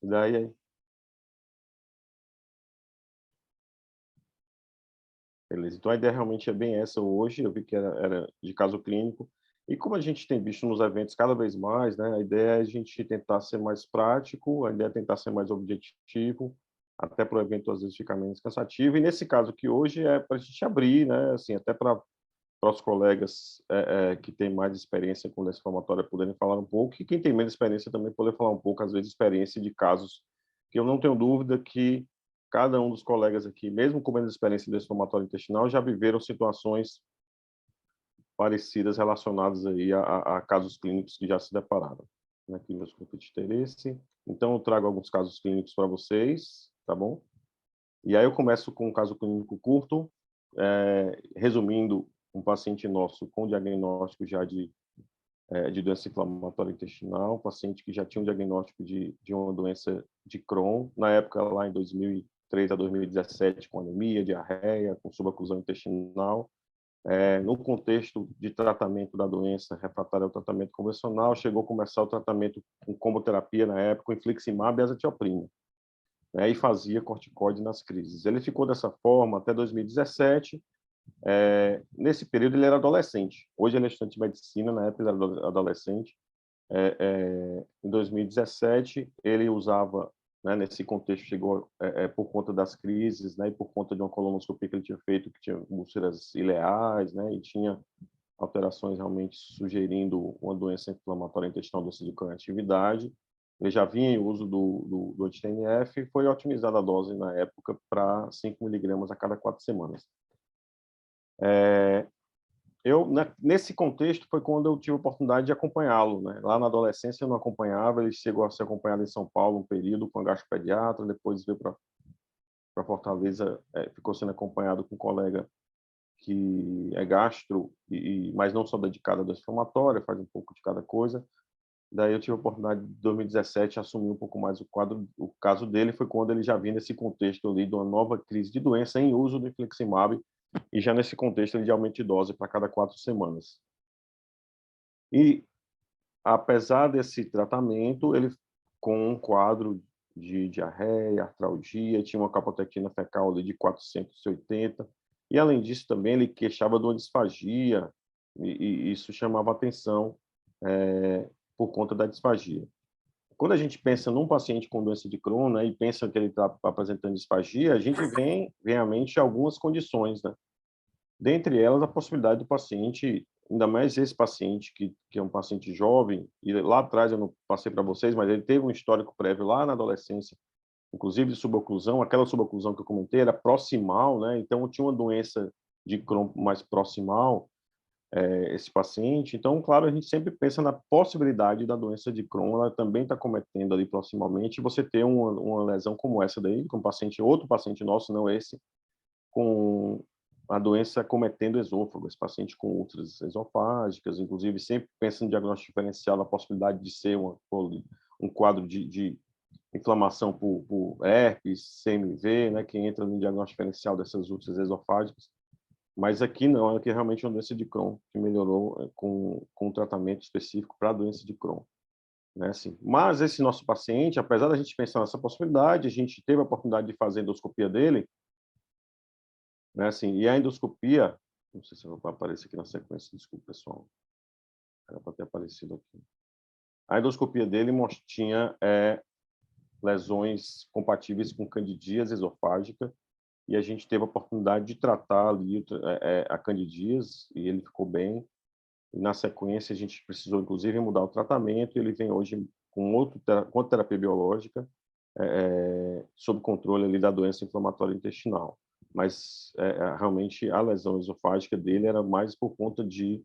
E daí, beleza. Então, a ideia realmente é bem essa hoje, eu vi que era de caso clínico, e como a gente tem visto nos eventos cada vez mais, né, a ideia é a gente tentar ser mais prático, a ideia é tentar ser mais objetivo, até para o evento às vezes ficar menos cansativo, e nesse caso aqui hoje é para a gente abrir, né, assim, até para os colegas que têm mais experiência com doença inflamatória poderem falar um pouco, e quem tem menos experiência também poder falar um pouco, às vezes, experiência de casos que eu não tenho dúvida que cada um dos colegas aqui, mesmo com menos experiência em doença inflamatória intestinal, já viveram situações parecidas relacionadas aí a casos clínicos que já se depararam. Aqui meus grupos de interesse. Então, eu trago alguns casos clínicos para vocês, tá bom? E aí eu começo com um caso clínico curto, resumindo, um paciente nosso com diagnóstico já de doença inflamatória intestinal, um paciente que já tinha um diagnóstico de uma doença de Crohn, na época lá em 2003 a 2017, com anemia, diarreia, com suboclusão intestinal. No contexto de tratamento da doença refratária ao tratamento convencional, chegou a começar o tratamento com comboterapia na época, com infliximab e azatioprina, né, e fazia corticoide nas crises. Ele ficou dessa forma até 2017. Nesse período ele era adolescente. Hoje ele é estudante de medicina, na época ele era adolescente. Em 2017 ele usava, né, nesse contexto chegou por conta das crises, né, e por conta de uma colonoscopia que ele tinha feito, que tinha úlceras ileais, né, e tinha alterações realmente sugerindo uma doença inflamatória intestinal doce de conectividade. Ele já vinha em uso do anti-TNF e foi otimizada a dose na época para 5 miligramas a cada 4 semanas. Nesse contexto, foi quando eu tive a oportunidade de acompanhá-lo, né? Lá na adolescência eu não acompanhava, ele chegou a ser acompanhado em São Paulo um período com a gastropediatra, depois veio para Fortaleza, ficou sendo acompanhado com um colega que é gastro, mas não só dedicado à doença inflamatória, faz um pouco de cada coisa. Daí eu tive a oportunidade, de 2017, assumir um pouco mais o quadro. O caso dele foi quando ele já vinha nesse contexto ali de uma nova crise de doença em uso do infliximab, e já nesse contexto ele de aumento de dose para cada 4 semanas. E, apesar desse tratamento, ele com um quadro de diarreia, artralgia, tinha uma capotectina fecal ali de 480, e além disso também ele queixava de uma disfagia, e isso chamava atenção por conta da disfagia. Quando a gente pensa num paciente com doença de Crohn, né, e pensa que ele está apresentando disfagia, a gente vem à mente algumas condições, né? Dentre elas, a possibilidade do paciente, ainda mais esse paciente que é um paciente jovem, e lá atrás eu não passei para vocês, mas ele teve um histórico prévio lá na adolescência, inclusive de suboclusão. Aquela suboclusão que eu comentei era proximal, né? Então tinha uma doença de Crohn mais proximal, esse paciente. Então, claro, a gente sempre pensa na possibilidade da doença de Crohn, ela também está cometendo ali proximalmente, você ter uma lesão como essa daí, com um paciente, outro paciente nosso, não esse, com a doença cometendo esôfago, esse paciente com úlceras esofágicas, inclusive sempre pensa no diagnóstico diferencial, na possibilidade de ser um quadro de inflamação por herpes, CMV, né, que entra no diagnóstico diferencial dessas úlceras esofágicas. Mas aqui não, aqui realmente é uma doença de Crohn, que melhorou com um tratamento específico para a doença de Crohn. Né, assim. Mas esse nosso paciente, apesar da gente pensar nessa possibilidade, a gente teve a oportunidade de fazer a endoscopia dele, né, assim, e a endoscopia, não sei se vai aparecer aqui na sequência, desculpa, pessoal, era para ter aparecido aqui. A endoscopia dele tinha lesões compatíveis com candidíase esofágica, e a gente teve a oportunidade de tratar ali a candidíase, e ele ficou bem. E na sequência a gente precisou, inclusive, mudar o tratamento, e ele vem hoje com outra terapia biológica, sob controle ali da doença inflamatória intestinal. Mas realmente a lesão esofágica dele era mais por conta de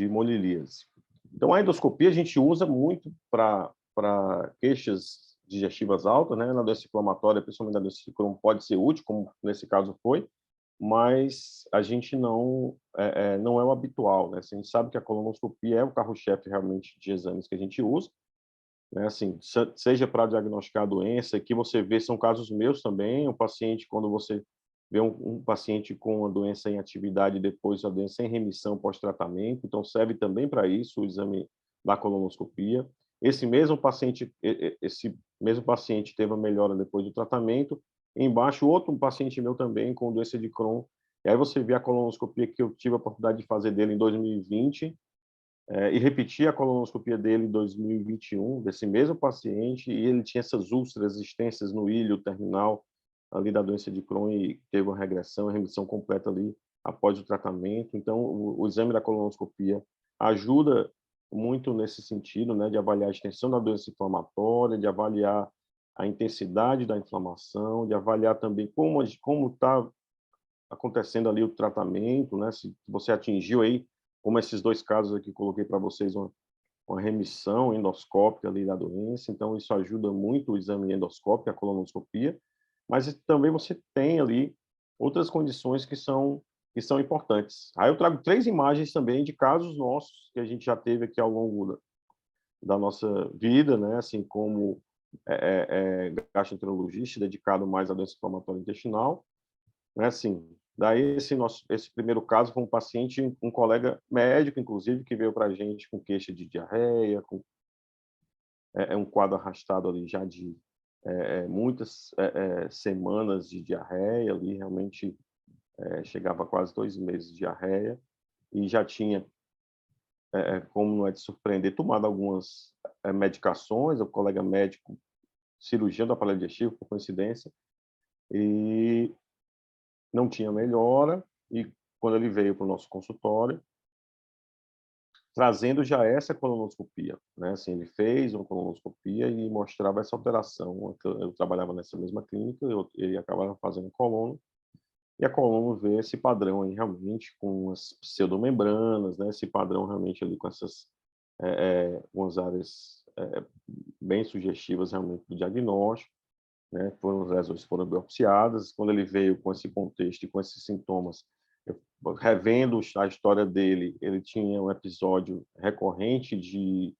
monilíase. Então a endoscopia a gente usa muito para queixas digestivas altas, né? Na doença inflamatória, principalmente na doença de Crohn, pode ser útil, como nesse caso foi, mas a gente não é o habitual, né? Assim, a gente sabe que a colonoscopia é o carro-chefe realmente de exames que a gente usa, né? Assim, seja para diagnosticar a doença, que você vê, são casos meus também, o paciente, quando você vê um paciente com a doença em atividade, depois a doença em remissão pós-tratamento, então serve também para isso o exame da colonoscopia. esse mesmo paciente teve a melhora depois do tratamento. Embaixo, outro paciente meu também com doença de Crohn. E aí você vê a colonoscopia que eu tive a oportunidade de fazer dele em 2020, e repetir a colonoscopia dele em 2021, desse mesmo paciente, e ele tinha essas úlceras extensas no ilho terminal ali da doença de Crohn e teve uma regressão, remissão completa ali após o tratamento. Então, o exame da colonoscopia ajuda muito nesse sentido, né, de avaliar a extensão da doença inflamatória, de avaliar a intensidade da inflamação, de avaliar também como está acontecendo ali o tratamento, né, se você atingiu aí, como esses 2 casos aqui que coloquei para vocês, uma remissão endoscópica ali da doença. Então isso ajuda muito o exame endoscópico, a colonoscopia, mas também você tem ali outras condições que são importantes. Aí eu trago 3 imagens também de casos nossos que a gente já teve aqui ao longo da nossa vida, né, assim como gastroenterologista dedicado mais à doença inflamatória intestinal, né, assim. Daí esse primeiro caso foi um paciente, um colega médico, inclusive, que veio para a gente com queixa de diarreia, com um quadro arrastado ali já de muitas semanas de diarreia ali, realmente chegava a quase 2 meses de diarreia, e já tinha, como não é de surpreender, tomado algumas medicações, o colega médico, cirurgião do aparelho digestivo, por coincidência, e não tinha melhora. E quando ele veio para o nosso consultório, trazendo já essa colonoscopia, né? Assim, ele fez uma colonoscopia e mostrava essa alteração. Eu trabalhava nessa mesma clínica, ele acabava fazendo colono, e a colono vê esse padrão aí realmente com as pseudomembranas, né? Esse padrão realmente ali com essas umas áreas bem sugestivas realmente do diagnóstico, né? As lesões foram biopsiadas. Quando ele veio com esse contexto e com esses sintomas, revendo a história dele, ele tinha um episódio recorrente de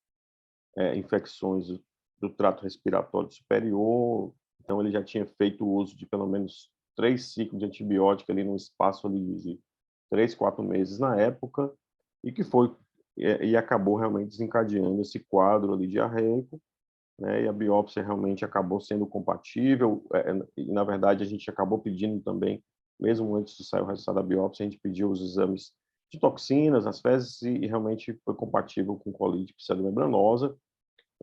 infecções do trato respiratório superior. Então ele já tinha feito uso de pelo menos 3 ciclos de antibiótico ali num espaço ali de 3, 4 meses na época, e que foi e acabou realmente desencadeando esse quadro ali diarreico, né? E a biópsia realmente acabou sendo compatível, e na verdade a gente acabou pedindo também, mesmo antes de sair o resultado da biópsia, a gente pediu os exames de toxinas nas fezes e realmente foi compatível com colite pseudomembranosa.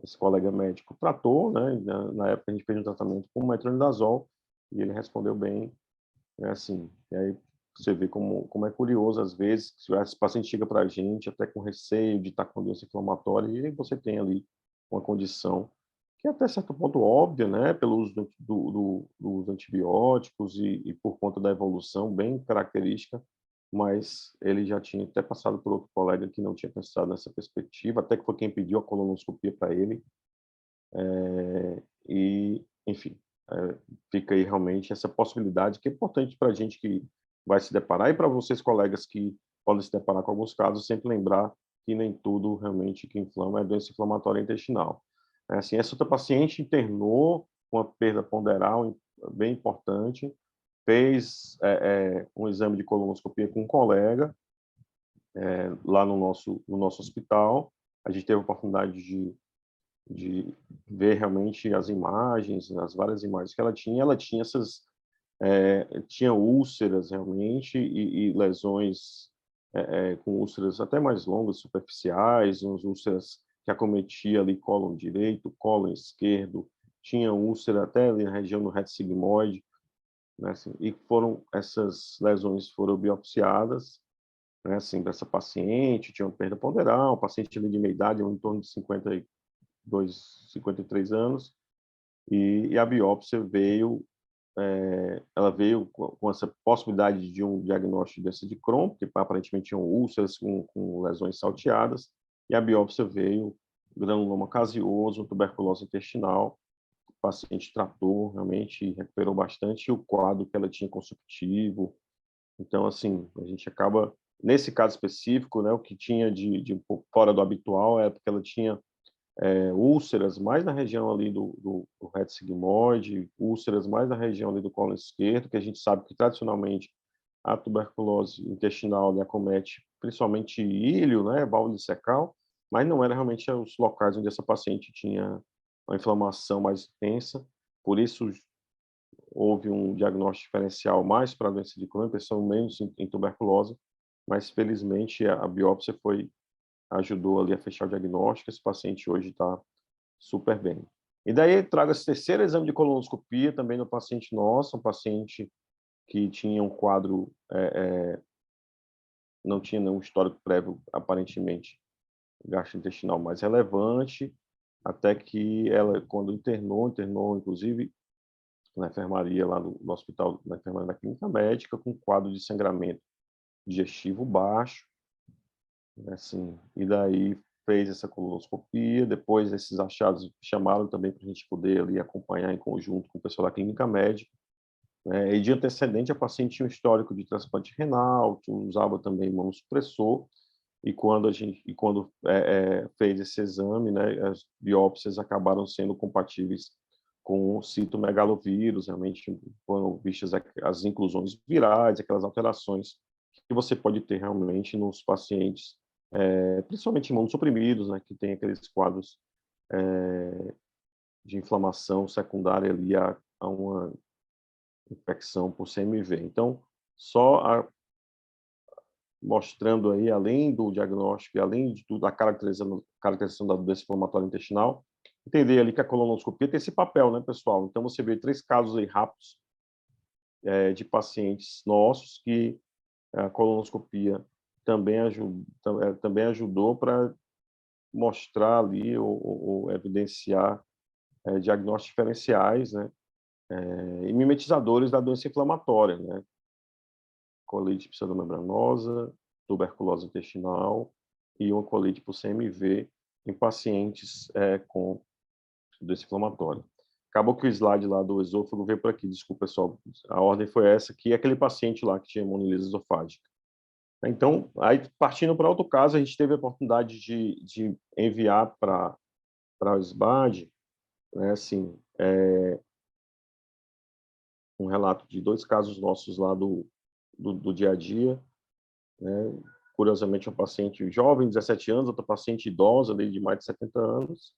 Esse colega médico tratou, né? Na época a gente fez um tratamento com metronidazol e ele respondeu bem, né? Assim, e aí você vê como é curioso às vezes, que esse paciente chega para a gente até com receio de estar com doença inflamatória, e você tem ali uma condição que é até certo ponto óbvia, né, pelo uso dos antibióticos e por conta da evolução bem característica, mas ele já tinha até passado por outro colega que não tinha pensado nessa perspectiva, até que foi quem pediu a colonoscopia para ele, e, enfim, fica aí realmente essa possibilidade que é importante para a gente que vai se deparar, e para vocês, colegas, que podem se deparar com alguns casos, sempre lembrar que nem tudo realmente que inflama é doença inflamatória intestinal. Assim, essa outra paciente internou com uma perda ponderal bem importante, fez um exame de colonoscopia com um colega lá no nosso hospital. A gente teve a oportunidade de ver realmente as imagens, as várias imagens que ela tinha. Ela tinha tinha úlceras realmente e lesões com úlceras até mais longas, superficiais, umas úlceras que acometia ali cólon direito, cólon esquerdo, tinha úlcera até ali na região do reto sigmoide, né, assim, e essas lesões foram biopsiadas, né, assim, dessa paciente, tinha uma perda ponderal, um paciente ali de meia idade, em torno de 52, 53 anos, e a biópsia veio, ela veio com essa possibilidade de um diagnóstico de doença de Crohn, porque aparentemente tinham úlceras com lesões salteadas, e a biópsia veio granuloma caseoso, tuberculose intestinal. O paciente tratou realmente, recuperou bastante, e o quadro que ela tinha consultivo. Então, assim, a gente acaba, nesse caso específico, né, o que tinha de um pouco fora do habitual é porque ela tinha úlceras mais na região ali do reto sigmoide, úlceras mais na região ali do colo esquerdo, que a gente sabe que tradicionalmente a tuberculose intestinal acomete principalmente ilho, né, válvula cecal, mas não era realmente os locais onde essa paciente tinha uma inflamação mais intensa, por isso houve um diagnóstico diferencial mais para a doença de Crohn, pensando menos em tuberculose, mas felizmente a biópsia ajudou ali a fechar o diagnóstico, esse paciente hoje está super bem. E daí trago esse terceiro exame de colonoscopia também no paciente nosso, um paciente que tinha um quadro, não tinha nenhum histórico prévio, aparentemente, gastrointestinal mais relevante, até que ela, quando internou inclusive, na enfermaria lá no hospital, na enfermaria da clínica médica, com quadro de sangramento digestivo baixo, assim, e daí fez essa colonoscopia, depois esses achados chamaram também para a gente poder ali acompanhar em conjunto com o pessoal da clínica médica, né? E de antecedente a paciente tinha um histórico de transplante renal, usava também imunossupressor, e quando fez esse exame, né, as biópsias acabaram sendo compatíveis com o citomegalovírus, realmente foram vistas as inclusões virais, aquelas alterações que você pode ter realmente nos pacientes, principalmente imunossuprimidos, né, que tem aqueles quadros de inflamação secundária ali a uma infecção por CMV. Então, mostrando aí, além do diagnóstico e além de tudo, da caracterização da doença inflamatória intestinal, entender ali que a colonoscopia tem esse papel, né, pessoal? Então, você vê 3 casos aí rápidos de pacientes nossos que a colonoscopia também ajudou para mostrar ali ou evidenciar diagnósticos diferenciais, né, e mimetizadores da doença inflamatória, né? Colite pseudomembranosa, tuberculose intestinal e uma colite por CMV em pacientes com doença inflamatória. Acabou que o slide lá do esôfago veio por aqui, desculpa, pessoal. A ordem foi essa, que é aquele paciente lá que tinha monolise esofágica. Então, aí partindo para outro caso, a gente teve a oportunidade de enviar para o SBAD, né, assim, um relato de 2 casos nossos lá do dia a dia, né? Curiosamente, um paciente jovem, 17 anos, outra paciente idosa, de mais de 70 anos.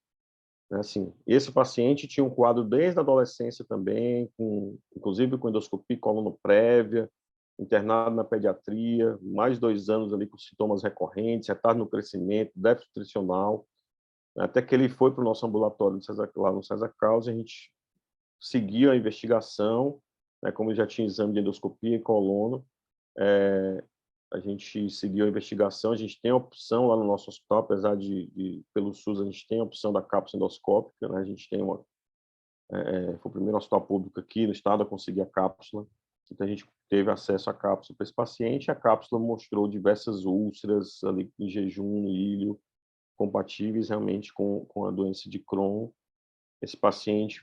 Né? Assim, esse paciente tinha um quadro desde a adolescência também, inclusive com endoscopia colono-prévia, internado na pediatria, mais de 2 anos ali com sintomas recorrentes, retardo no crescimento, déficit nutricional, até que ele foi para o nosso ambulatório lá no César Carlos, e a gente seguiu a investigação, né, como já tinha exame de endoscopia e colono, a gente seguiu a investigação, a gente tem a opção lá no nosso hospital, apesar pelo SUS, a gente tem a opção da cápsula endoscópica, né? A gente tem foi o primeiro hospital público aqui no estado a conseguir a cápsula, então a gente teve acesso à cápsula para esse paciente, a cápsula mostrou diversas úlceras ali em jejum, no ilho, compatíveis realmente com a doença de Crohn. Esse paciente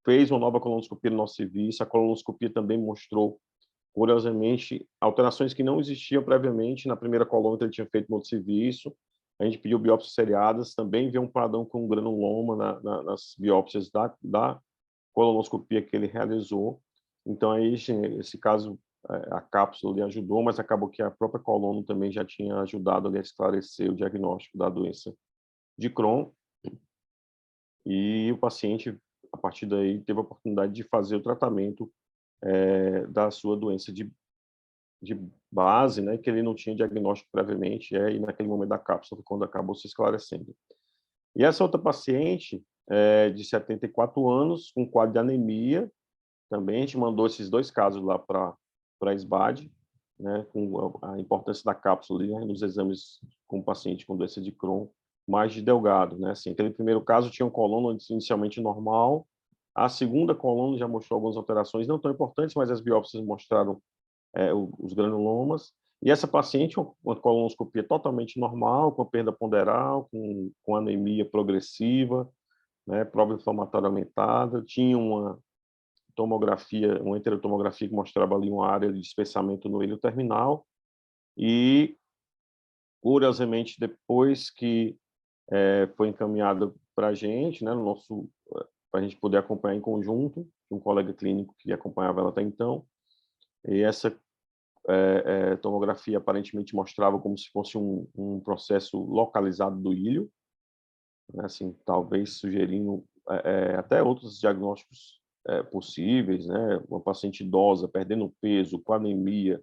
fez uma nova colonoscopia no nosso serviço, a colonoscopia também mostrou, curiosamente, alterações que não existiam previamente. Na primeira colônia ele tinha feito no outro serviço, a gente pediu biópsias seriadas, também viu um padrão com granuloma nas biópsias da colonoscopia que ele realizou. Então, aí, esse caso, a cápsula lhe ajudou, mas acabou que a própria coluna também já tinha ajudado ali a esclarecer o diagnóstico da doença de Crohn, e o paciente, a partir daí, teve a oportunidade de fazer o tratamento da sua doença de base, né, que ele não tinha diagnóstico previamente, e naquele momento da cápsula, quando acabou se esclarecendo. E essa outra paciente, de 74 anos, com quadro de anemia, também a gente mandou esses 2 casos lá para a SBAD, né, com a importância da cápsula ali, né, nos exames com o paciente com doença de Crohn, mais de Delgado, né, assim, aquele primeiro caso tinha um colono inicialmente normal, a segunda coluna já mostrou algumas alterações, não tão importantes, mas as biópsias mostraram os granulomas, e essa paciente, uma colonoscopia totalmente normal, com perda ponderal, com anemia progressiva, né, prova inflamatória aumentada, tinha uma tomografia, uma enterotomografia que mostrava ali uma área de espessamento no ilho terminal, e, curiosamente, depois que foi encaminhada para a gente, né, para a gente poder acompanhar em conjunto, um colega clínico que acompanhava ela até então, e essa tomografia aparentemente mostrava como se fosse um processo localizado do ilho, né, assim, talvez sugerindo até outros diagnósticos possíveis, né? Uma paciente idosa perdendo peso, com anemia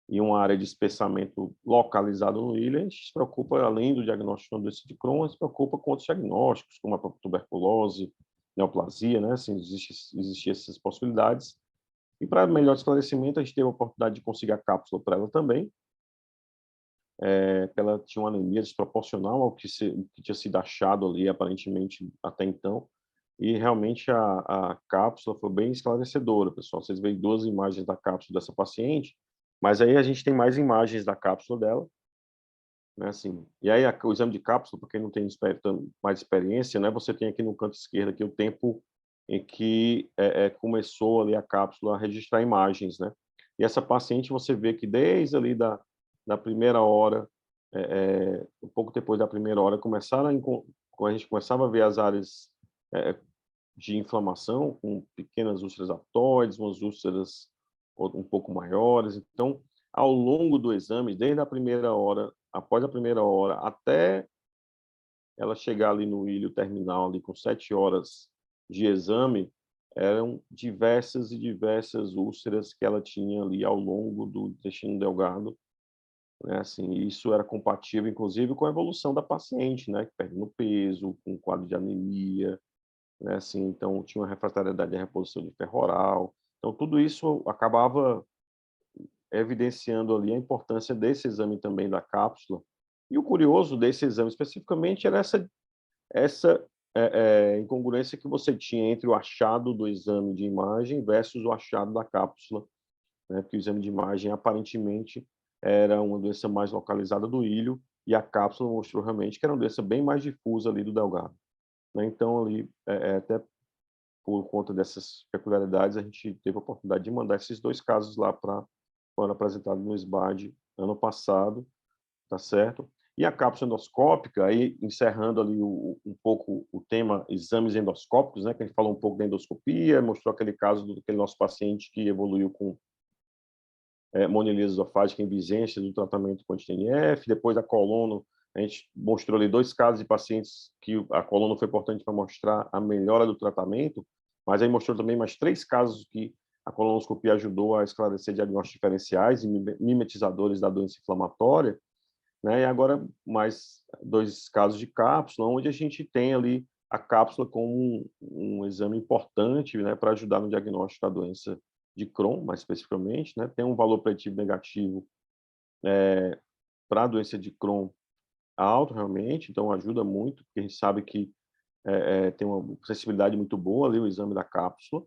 e uma área de espessamento localizado no ilho, a gente se preocupa, além do diagnóstico da doença de Crohn, a gente se preocupa com outros diagnósticos, como a tuberculose, neoplasia, né? Assim, existem essas possibilidades. E para melhor esclarecimento, a gente teve a oportunidade de conseguir a cápsula para ela também. Ela tinha uma anemia desproporcional ao que tinha sido achado ali, aparentemente, até então. E realmente a cápsula foi bem esclarecedora, pessoal. Vocês veem 2 imagens da cápsula dessa paciente, mas aí a gente tem mais imagens da cápsula dela, né, assim. E aí o exame de cápsula, para quem não tem mais experiência, né, você tem aqui no canto esquerdo aqui o tempo em que começou ali a cápsula a registrar imagens, né? E essa paciente, você vê que desde ali da primeira hora, um pouco depois da primeira hora, quando a gente começava a ver as áreas de inflamação, com pequenas úlceras aftoides, umas úlceras um pouco maiores. Então, ao longo do exame, desde a primeira hora, após a primeira hora, até ela chegar ali no ilho terminal, ali com 7 horas de exame, eram diversas e diversas úlceras que ela tinha ali ao longo do intestino delgado, né? Assim, isso era compatível, inclusive, com a evolução da paciente, né? Perdendo peso, com quadro de anemia, né? Assim, então tinha uma refratariedade à reposição de ferro oral. Então, tudo isso acabava evidenciando ali a importância desse exame também da cápsula. E o curioso desse exame especificamente era essa incongruência que você tinha entre o achado do exame de imagem versus o achado da cápsula, né? Porque o exame de imagem aparentemente era uma doença mais localizada do ilho e a cápsula mostrou realmente que era uma doença bem mais difusa ali do delgado, né? Então ali até por conta dessas peculiaridades a gente teve a oportunidade de mandar esses 2 casos lá para foram apresentados no SBAD ano passado, tá certo? E a cápsula endoscópica, aí encerrando ali um pouco o tema exames endoscópicos, né, que a gente falou um pouco da endoscopia, mostrou aquele caso daquele nosso paciente que evoluiu com monelise esofágica em vigência do tratamento com anti-TNF, depois a colono, a gente mostrou ali 2 casos de pacientes que a colono foi importante para mostrar a melhora do tratamento, mas aí mostrou também mais 3 casos que a colonoscopia ajudou a esclarecer diagnósticos diferenciais e mimetizadores da doença inflamatória, né? E agora mais 2 casos de cápsula, onde a gente tem ali a cápsula como um exame importante, né, para ajudar no diagnóstico da doença de Crohn, mais especificamente, né? Tem um valor preditivo negativo para a doença de Crohn alto, realmente, então ajuda muito, porque a gente sabe que tem uma sensibilidade muito boa ali o exame da cápsula,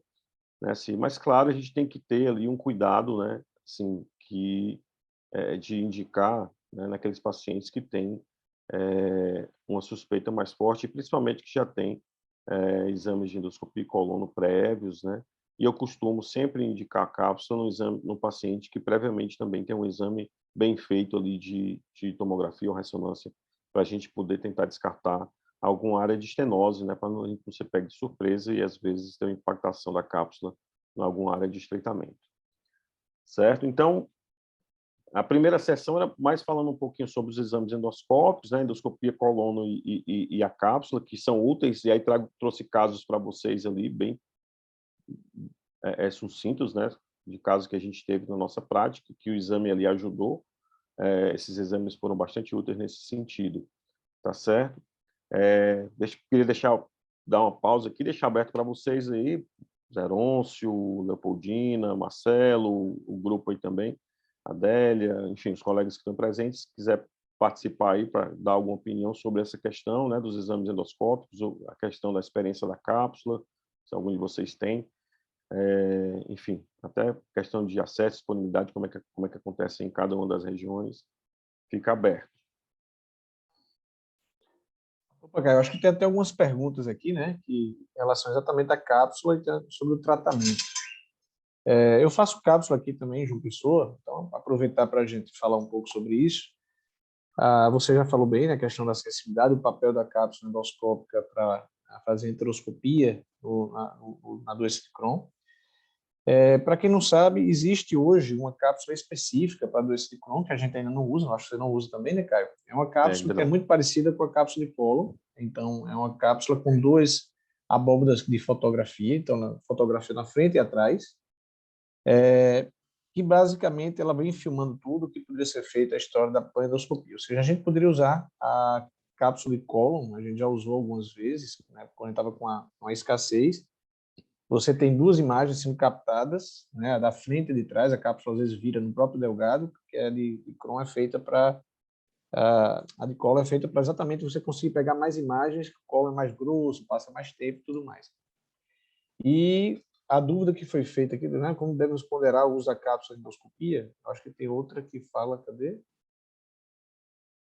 né? Assim, mas claro, a gente tem que ter ali um cuidado, né? Assim, de indicar, né, naqueles pacientes que têm uma suspeita mais forte, principalmente que já tem exames de endoscopia e colono prévios, né? E eu costumo sempre indicar a cápsula no paciente que previamente também tem um exame bem feito ali de tomografia ou ressonância, para a gente poder tentar descartar alguma área de estenose, né? Para a gente não ser pego de surpresa e às vezes ter uma impactação da cápsula em alguma área de estreitamento. Certo? Então, a primeira sessão era mais falando um pouquinho sobre os exames endoscópicos, né? Endoscopia, colono e a cápsula, que são úteis, e aí trouxe casos para vocês ali, bem sucintos, né? De casos que a gente teve na nossa prática, que o exame ali ajudou. Esses exames foram bastante úteis nesse sentido, tá certo? Queria dar uma pausa aqui, deixar aberto para vocês aí, Zerôncio, Leopoldina, Marcelo, o grupo aí também, Adélia, enfim, os colegas que estão presentes, se quiser participar aí para dar alguma opinião sobre essa questão, né, dos exames endoscópicos, ou a questão da experiência da cápsula, se algum de vocês tem, enfim, até questão de acesso, disponibilidade, como é que acontece em cada uma das regiões, fica aberto. Opa, Caio, eu acho que tem até algumas perguntas aqui, né, que em relação exatamente à cápsula e sobre o tratamento. Eu faço cápsula aqui também, João Pessoa, então aproveitar para a gente falar um pouco sobre isso. Você já falou bem, né, a questão da sensibilidade, o papel da cápsula endoscópica para fazer enteroscopia na doença de Crohn. Para quem não sabe, existe hoje uma cápsula específica para doença de Crohn, que a gente ainda não usa, acho que você não usa também, né, Caio? É uma cápsula Ainda que é não. muito parecida com a cápsula de cólon, então é uma cápsula com duas abóbodas de fotografia, então fotografia na frente e atrás, que basicamente ela vem filmando tudo o que poderia ser feito, a história da endoscopia. Ou seja, a gente poderia usar a cápsula de cólon, a gente já usou algumas vezes, né, quando estava com uma escassez. Você tem duas imagens sendo captadas, né, a da frente e de trás, a cápsula às vezes vira no próprio delgado, porque a de Crohn é feita para a de colo é feita para exatamente você conseguir pegar mais imagens, o colo é mais grosso, passa mais tempo e tudo mais. E a dúvida que foi feita aqui, né, como devemos ponderar o uso da cápsula de endoscopia? Acho que tem outra que fala, cadê?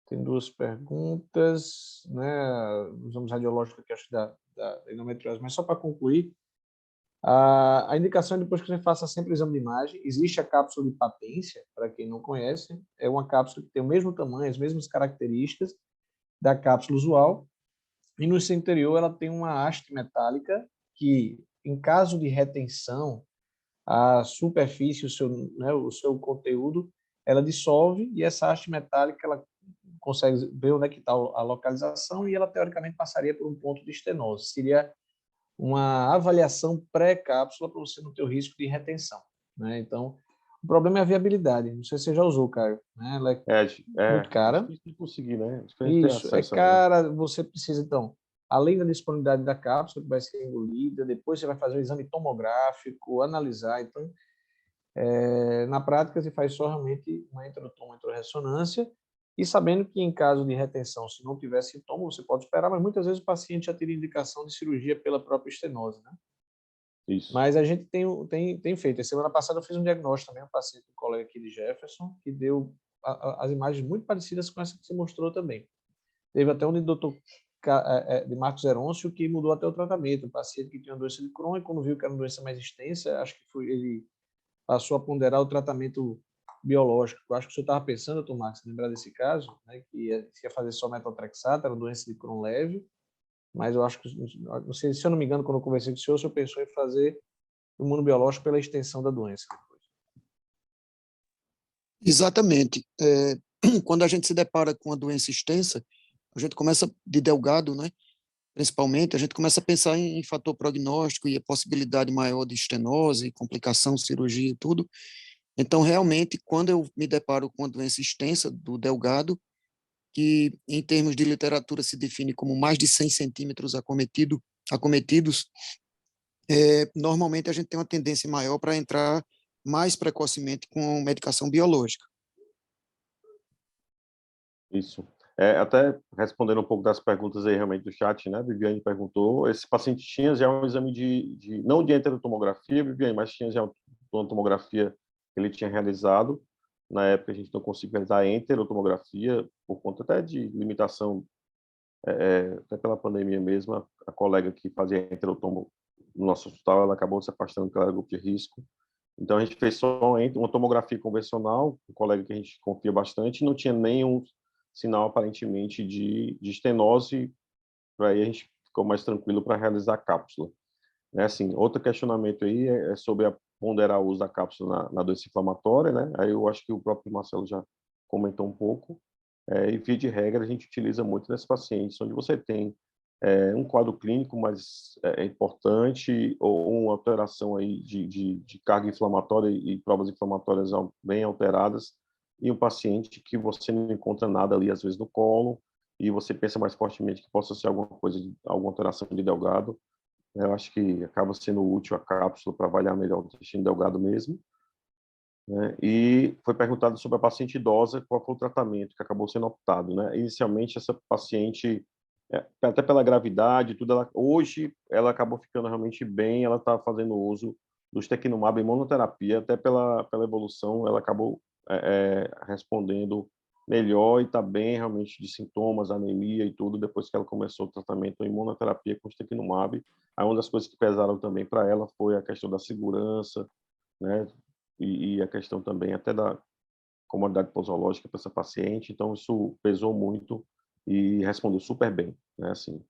Tem duas perguntas, né, os exames radiológicos aqui, acho que da endometriose, mas só para concluir, a indicação é depois que você faça sempre o exame de imagem. Existe a cápsula de patência, para quem não conhece, é uma cápsula que tem o mesmo tamanho, as mesmas características da cápsula usual, e no seu interior ela tem uma haste metálica que, em caso de retenção, a superfície, o seu conteúdo, ela dissolve e essa haste metálica ela consegue ver onde é que está a localização e ela teoricamente passaria por um ponto de estenose. Seria uma avaliação pré-cápsula para você não ter o risco de retenção, né? Então, o problema é a viabilidade. Não sei se você já usou, Caio, né? Ela é muito cara. Difícil de conseguir, né? Difícil de ter Isso, é acesso a ela. cara. Você precisa, então, além da disponibilidade da cápsula, que vai ser engolida, depois você vai fazer o exame tomográfico, analisar. Então, na prática, se faz só realmente uma enterotomo, enteroressonância, e sabendo que em caso de retenção, se não tiver sintoma, você pode esperar, mas muitas vezes o paciente já teria indicação de cirurgia pela própria estenose, né? Isso. Mas a gente tem feito. A semana passada eu fiz um diagnóstico também, um paciente, um colega aqui de Jefferson, que deu as imagens muito parecidas com essa que você mostrou também. Teve até um de doutor de Marcos Herôncio que mudou até o tratamento. Um paciente que tinha uma doença de Crohn e quando viu que era uma doença mais extensa, acho que ele passou a ponderar o tratamento biológico. Eu acho que o senhor estava pensando, doutor Marcos, lembrar desse caso, né, que ia fazer só metotrexato, era uma doença de Crohn leve, mas eu acho que, não sei, se eu não me engano, quando eu conversei com o senhor pensou em fazer imunobiológico pela extensão da doença. Exatamente. Quando a gente se depara com a doença extensa, a gente começa de delgado, né? Principalmente, a gente começa a pensar em fator prognóstico e a possibilidade maior de estenose, complicação, cirurgia e tudo. Então, realmente, quando eu me deparo com a doença extensa do delgado, que em termos de literatura se define como mais de 100 centímetros acometidos, normalmente a gente tem uma tendência maior para entrar mais precocemente com medicação biológica. Isso. Até respondendo um pouco das perguntas aí realmente do chat, né? Viviane perguntou, esse paciente tinha já um exame não de enterotomografia, Viviane, mas tinha já uma tomografia que ele tinha realizado. Na época a gente não conseguiu realizar a enterotomografia por conta até de limitação, até pela pandemia mesmo. A colega que fazia enterotomo no nosso hospital, ela acabou se afastando porque ela era grupo de risco. Então a gente fez só uma tomografia convencional, um colega que a gente confia bastante, e não tinha nenhum sinal aparentemente de estenose, aí a gente ficou mais tranquilo para realizar a cápsula. Né, assim, outro questionamento aí é sobre ponderar o uso da cápsula na doença inflamatória, né? Aí eu acho que o próprio Marcelo já comentou um pouco. E via de regra a gente utiliza muito nesses pacientes onde você tem um quadro clínico mais importante ou uma alteração aí de carga inflamatória e provas inflamatórias bem alteradas, e um paciente que você não encontra nada ali, às vezes, no colo, e você pensa mais fortemente que possa ser alguma coisa, alguma alteração de delgado. Eu acho que acaba sendo útil a cápsula para avaliar melhor o intestino delgado mesmo. Né? E foi perguntado sobre a paciente idosa, qual foi o tratamento que acabou sendo optado. Né? Inicialmente, essa paciente, até pela gravidade, tudo, hoje ela acabou ficando realmente bem, ela está fazendo uso do ustekinumab em monoterapia, até pela evolução, ela acabou respondendo melhor e está bem realmente de sintomas, anemia e tudo, depois que ela começou o tratamento em monoterapia com ustekinumab. Aí uma das coisas que pesaram também para ela foi a questão da segurança, né? E a questão também até da comorbidade posológica para essa paciente, então isso pesou muito e respondeu super bem, né, assim,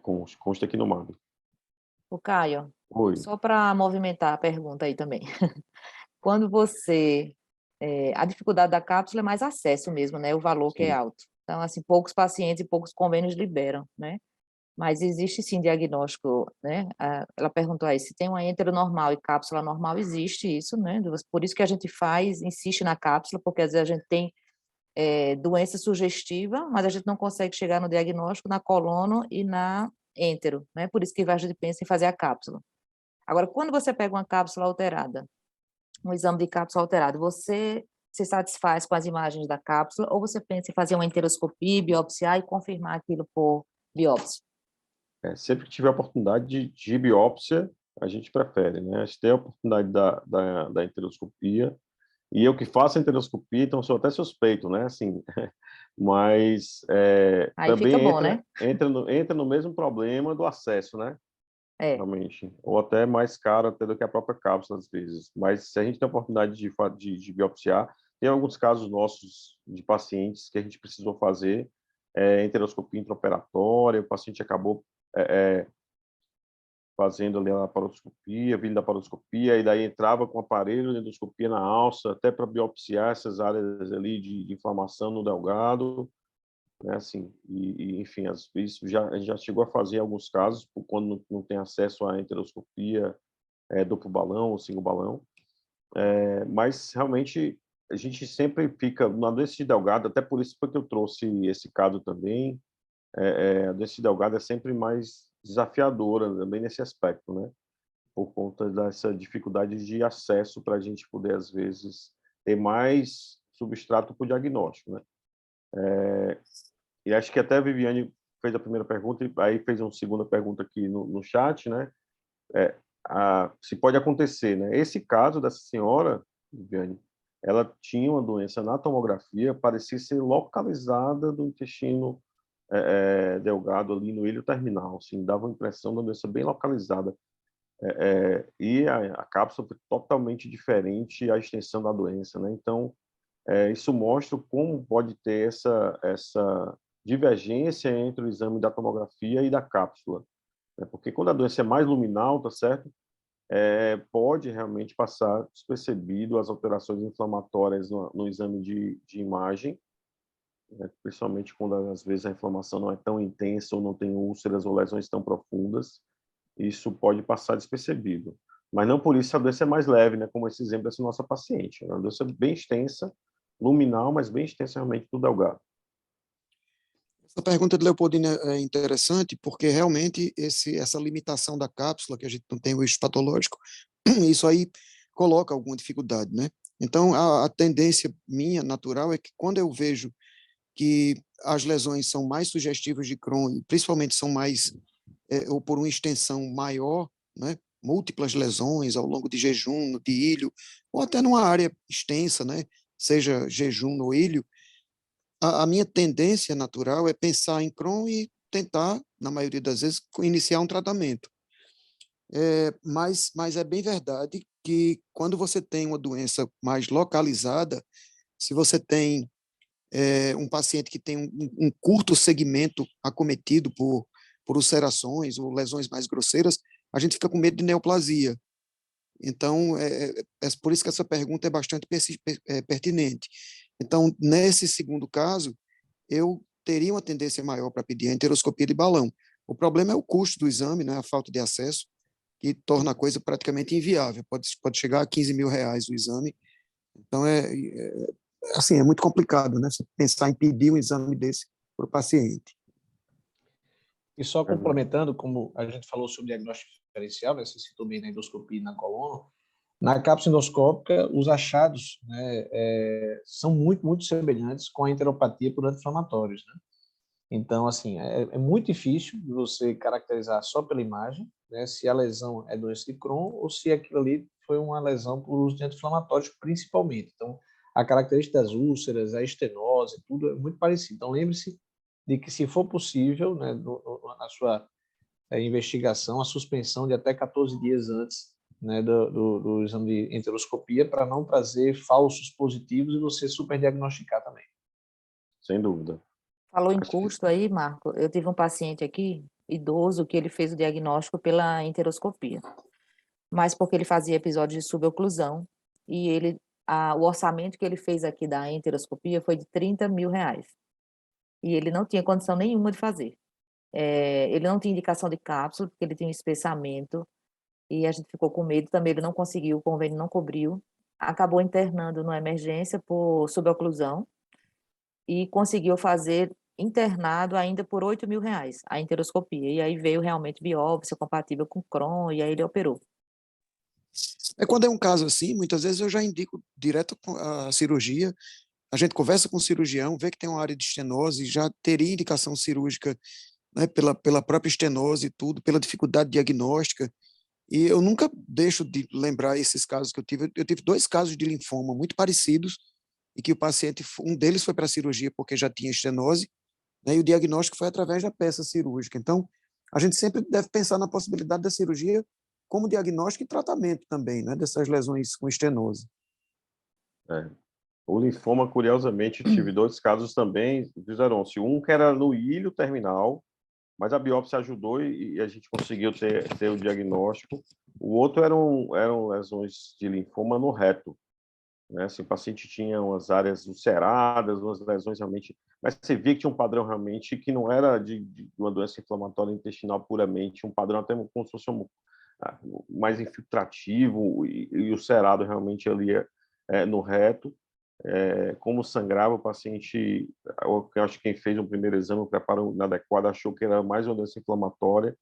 com o ustekinumab. O Caio, Oi. só para movimentar a pergunta aí também. Quando você... a dificuldade da cápsula é mais acesso mesmo, né? O valor que é Sim. alto. Então, assim, poucos pacientes e poucos convênios liberam, né? Mas existe sim diagnóstico, né? Ela perguntou aí se tem uma enteronormal e cápsula normal, existe isso, né? Por isso que a gente insiste na cápsula, porque às vezes a gente tem doença sugestiva, mas a gente não consegue chegar no diagnóstico na colono e na entero, né? Por isso que a gente pensa em fazer a cápsula. Agora, quando você pega uma cápsula alterada, um exame de cápsula alterado, você se satisfaz com as imagens da cápsula ou você pensa em fazer uma enteroscopia, biopsiar e confirmar aquilo por biópsia? Sempre que tiver a oportunidade de biópsia, a gente prefere, né? Se tem a oportunidade da enteroscopia, e eu que faço a enteroscopia, então sou até suspeito, né? Assim, mas Aí fica também bom, né? entra no mesmo problema do acesso, né? Realmente. Ou até mais caro até do que a própria cápsula, às vezes. Mas se a gente tem a oportunidade de biopsiar, tem alguns casos nossos de pacientes que a gente precisou fazer enteroscopia intraoperatória, o paciente acabou fazendo ali a laparoscopia, vindo da laparoscopia, e daí entrava com o aparelho de endoscopia na alça, até para biopsiar essas áreas ali de inflamação no delgado, né, assim, enfim, isso a gente já chegou a fazer em alguns casos, quando não tem acesso à enteroscopia duplo balão ou single balão, mas realmente a gente sempre fica na doença de delgado, até por isso foi que eu trouxe esse caso também, a doença de delgado é sempre mais desafiadora também nesse aspecto, né? Por conta dessa dificuldade de acesso para a gente poder, às vezes, ter mais substrato para o diagnóstico, né? E acho que até a Viviane fez a primeira pergunta e aí fez uma segunda pergunta aqui no chat, né? Se pode acontecer, né? Esse caso dessa senhora, Viviane, ela tinha uma doença na tomografia, parecia ser localizada do intestino delgado ali no ilho terminal, assim, dava a impressão de uma doença bem localizada. E a cápsula foi totalmente diferente a extensão da doença, né? Então, isso mostra como pode ter essa divergência entre o exame da tomografia e da cápsula, né? Porque quando a doença é mais luminal, tá certo? Pode realmente passar despercebido as alterações inflamatórias no exame de imagem, né? Principalmente quando às vezes a inflamação não é tão intensa ou não tem úlceras ou lesões tão profundas, isso pode passar despercebido. Mas não por isso a doença é mais leve, né? Como esse exemplo dessa nossa paciente. É uma doença bem extensa, luminal, mas bem extensa realmente do delgado. Essa pergunta de Leopoldina é interessante porque realmente essa limitação da cápsula, que a gente não tem o eixo patológico, isso aí coloca alguma dificuldade, né? Então, a tendência minha, natural, é que quando eu vejo que as lesões são mais sugestivas de Crohn, e principalmente são mais, ou por uma extensão maior, né? Múltiplas lesões ao longo de jejum, de ilho, ou até numa área extensa, né? Seja jejum no ilho, a minha tendência natural é pensar em Crohn e tentar, na maioria das vezes, iniciar um tratamento. Mas é bem verdade que quando você tem uma doença mais localizada, se você tem um paciente que tem um curto segmento acometido por ulcerações ou lesões mais grosseiras, a gente fica com medo de neoplasia. Então, é por isso que essa pergunta é bastante pertinente. Então, nesse segundo caso, eu teria uma tendência maior para pedir a enteroscopia de balão. O problema é o custo do exame, né, a falta de acesso, que torna a coisa praticamente inviável. Pode chegar a R$ 15.000 o exame. Então, assim, é muito complicado, né, você pensar em pedir um exame desse para o paciente. E só complementando, como a gente falou sobre diagnóstico diferencial, né, você citou bem na endoscopia e na coluna, na cápsula endoscópica, os achados, né, são muito, muito semelhantes com a enteropatia por anti-inflamatórios, né? Então, assim, é muito difícil você caracterizar só pela imagem, né, se a lesão é doença de Crohn ou se aquilo ali foi uma lesão por uso de anti-inflamatórios, principalmente. Então, a característica das úlceras, a estenose, tudo é muito parecido. Então, lembre-se de que, se for possível, né, na sua investigação, a suspensão de até 14 dias antes, né, do exame de enteroscopia, para não trazer falsos positivos e você superdiagnosticar também. Sem dúvida. Falou em custo aí, Marco. Eu tive um paciente aqui idoso que ele fez o diagnóstico pela enteroscopia, mas porque ele fazia episódios de suboclusão e o orçamento que ele fez aqui da enteroscopia foi de R$ 30.000 e ele não tinha condição nenhuma de fazer. Ele não tinha indicação de cápsula, porque ele tinha um espessamento, e a gente ficou com medo também, ele não conseguiu, o convênio não cobriu, acabou internando numa emergência por suboclusão, e conseguiu fazer internado ainda por R$ 8.000, a enteroscopia, e aí veio realmente biópsia compatível com Crohn, e aí ele operou. Quando é um caso assim, muitas vezes eu já indico direto a cirurgia, a gente conversa com o cirurgião, vê que tem uma área de estenose, já teria indicação cirúrgica, né, pela própria estenose e tudo, pela dificuldade diagnóstica. E eu nunca deixo de lembrar esses casos que eu tive. Eu tive 2 casos de linfoma muito parecidos, e que o paciente, um deles foi para a cirurgia porque já tinha estenose, né, e o diagnóstico foi através da peça cirúrgica. Então, a gente sempre deve pensar na possibilidade da cirurgia como diagnóstico e tratamento também, né, dessas lesões com estenose. O linfoma, curiosamente, tive 2 casos também, fizeram-se. Um que era no ilho terminal, mas a biópsia ajudou e a gente conseguiu ter o diagnóstico. O outro eram lesões de linfoma no reto, né? Assim, o paciente tinha umas áreas ulceradas, umas lesões realmente, mas você via que tinha um padrão realmente que não era de uma doença inflamatória intestinal puramente, um padrão até como se fosse mais infiltrativo e ulcerado realmente ali no reto. Como sangrava o paciente, eu acho que quem fez o primeiro exame, o preparo inadequado, achou que era mais uma doença inflamatória,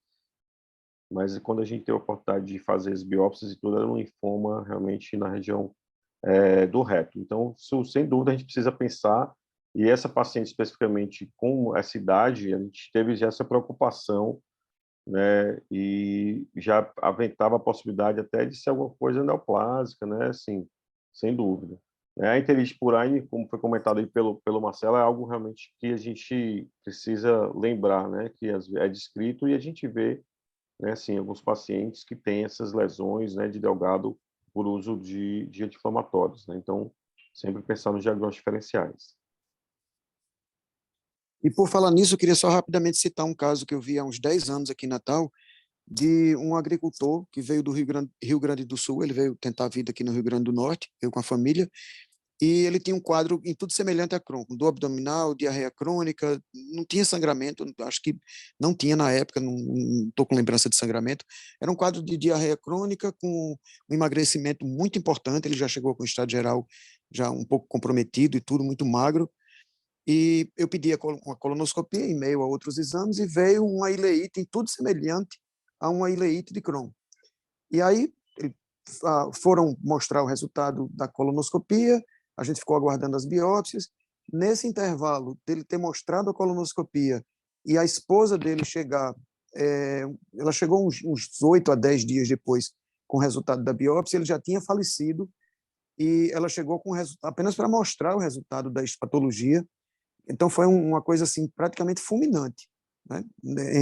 mas quando a gente teve a oportunidade de fazer as biópsias e tudo, era um linfoma realmente na região do reto. Então, sem dúvida, a gente precisa pensar, e essa paciente especificamente com essa idade, a gente teve já essa preocupação, né, e já aventava a possibilidade até de ser alguma coisa neoplásica, né, assim, sem dúvida. A enterite purine, como foi comentado aí pelo Marcelo, é algo realmente que a gente precisa lembrar, né, que é descrito e a gente vê, né, assim, alguns pacientes que têm essas lesões, né, de Delgado por uso de anti-inflamatórios, né? Então, sempre pensar nos diagnósticos diferenciais. E por falar nisso, eu queria só rapidamente citar um caso que eu vi há uns 10 anos aqui em Natal, de um agricultor que veio do Rio Grande do Sul, ele veio tentar a vida aqui no Rio Grande do Norte, veio com a família, e ele tinha um quadro em tudo semelhante a Crohn, dor abdominal, diarreia crônica, não tinha sangramento, acho que não tinha na época, não estou com lembrança de sangramento, era um quadro de diarreia crônica com um emagrecimento muito importante, ele já chegou com o estado geral já um pouco comprometido e tudo, muito magro, e eu pedi uma colonoscopia em meio a outros exames e veio uma ileite em tudo semelhante a uma ileite de Crohn. E aí foram mostrar o resultado da colonoscopia, a gente ficou aguardando as biópsias. Nesse intervalo dele ter mostrado a colonoscopia e a esposa dele chegar, ela chegou uns 8 a 10 dias depois com o resultado da biópsia, ele já tinha falecido e ela chegou com o resultado apenas para mostrar o resultado da histopatologia. Então foi uma coisa assim praticamente fulminante, né?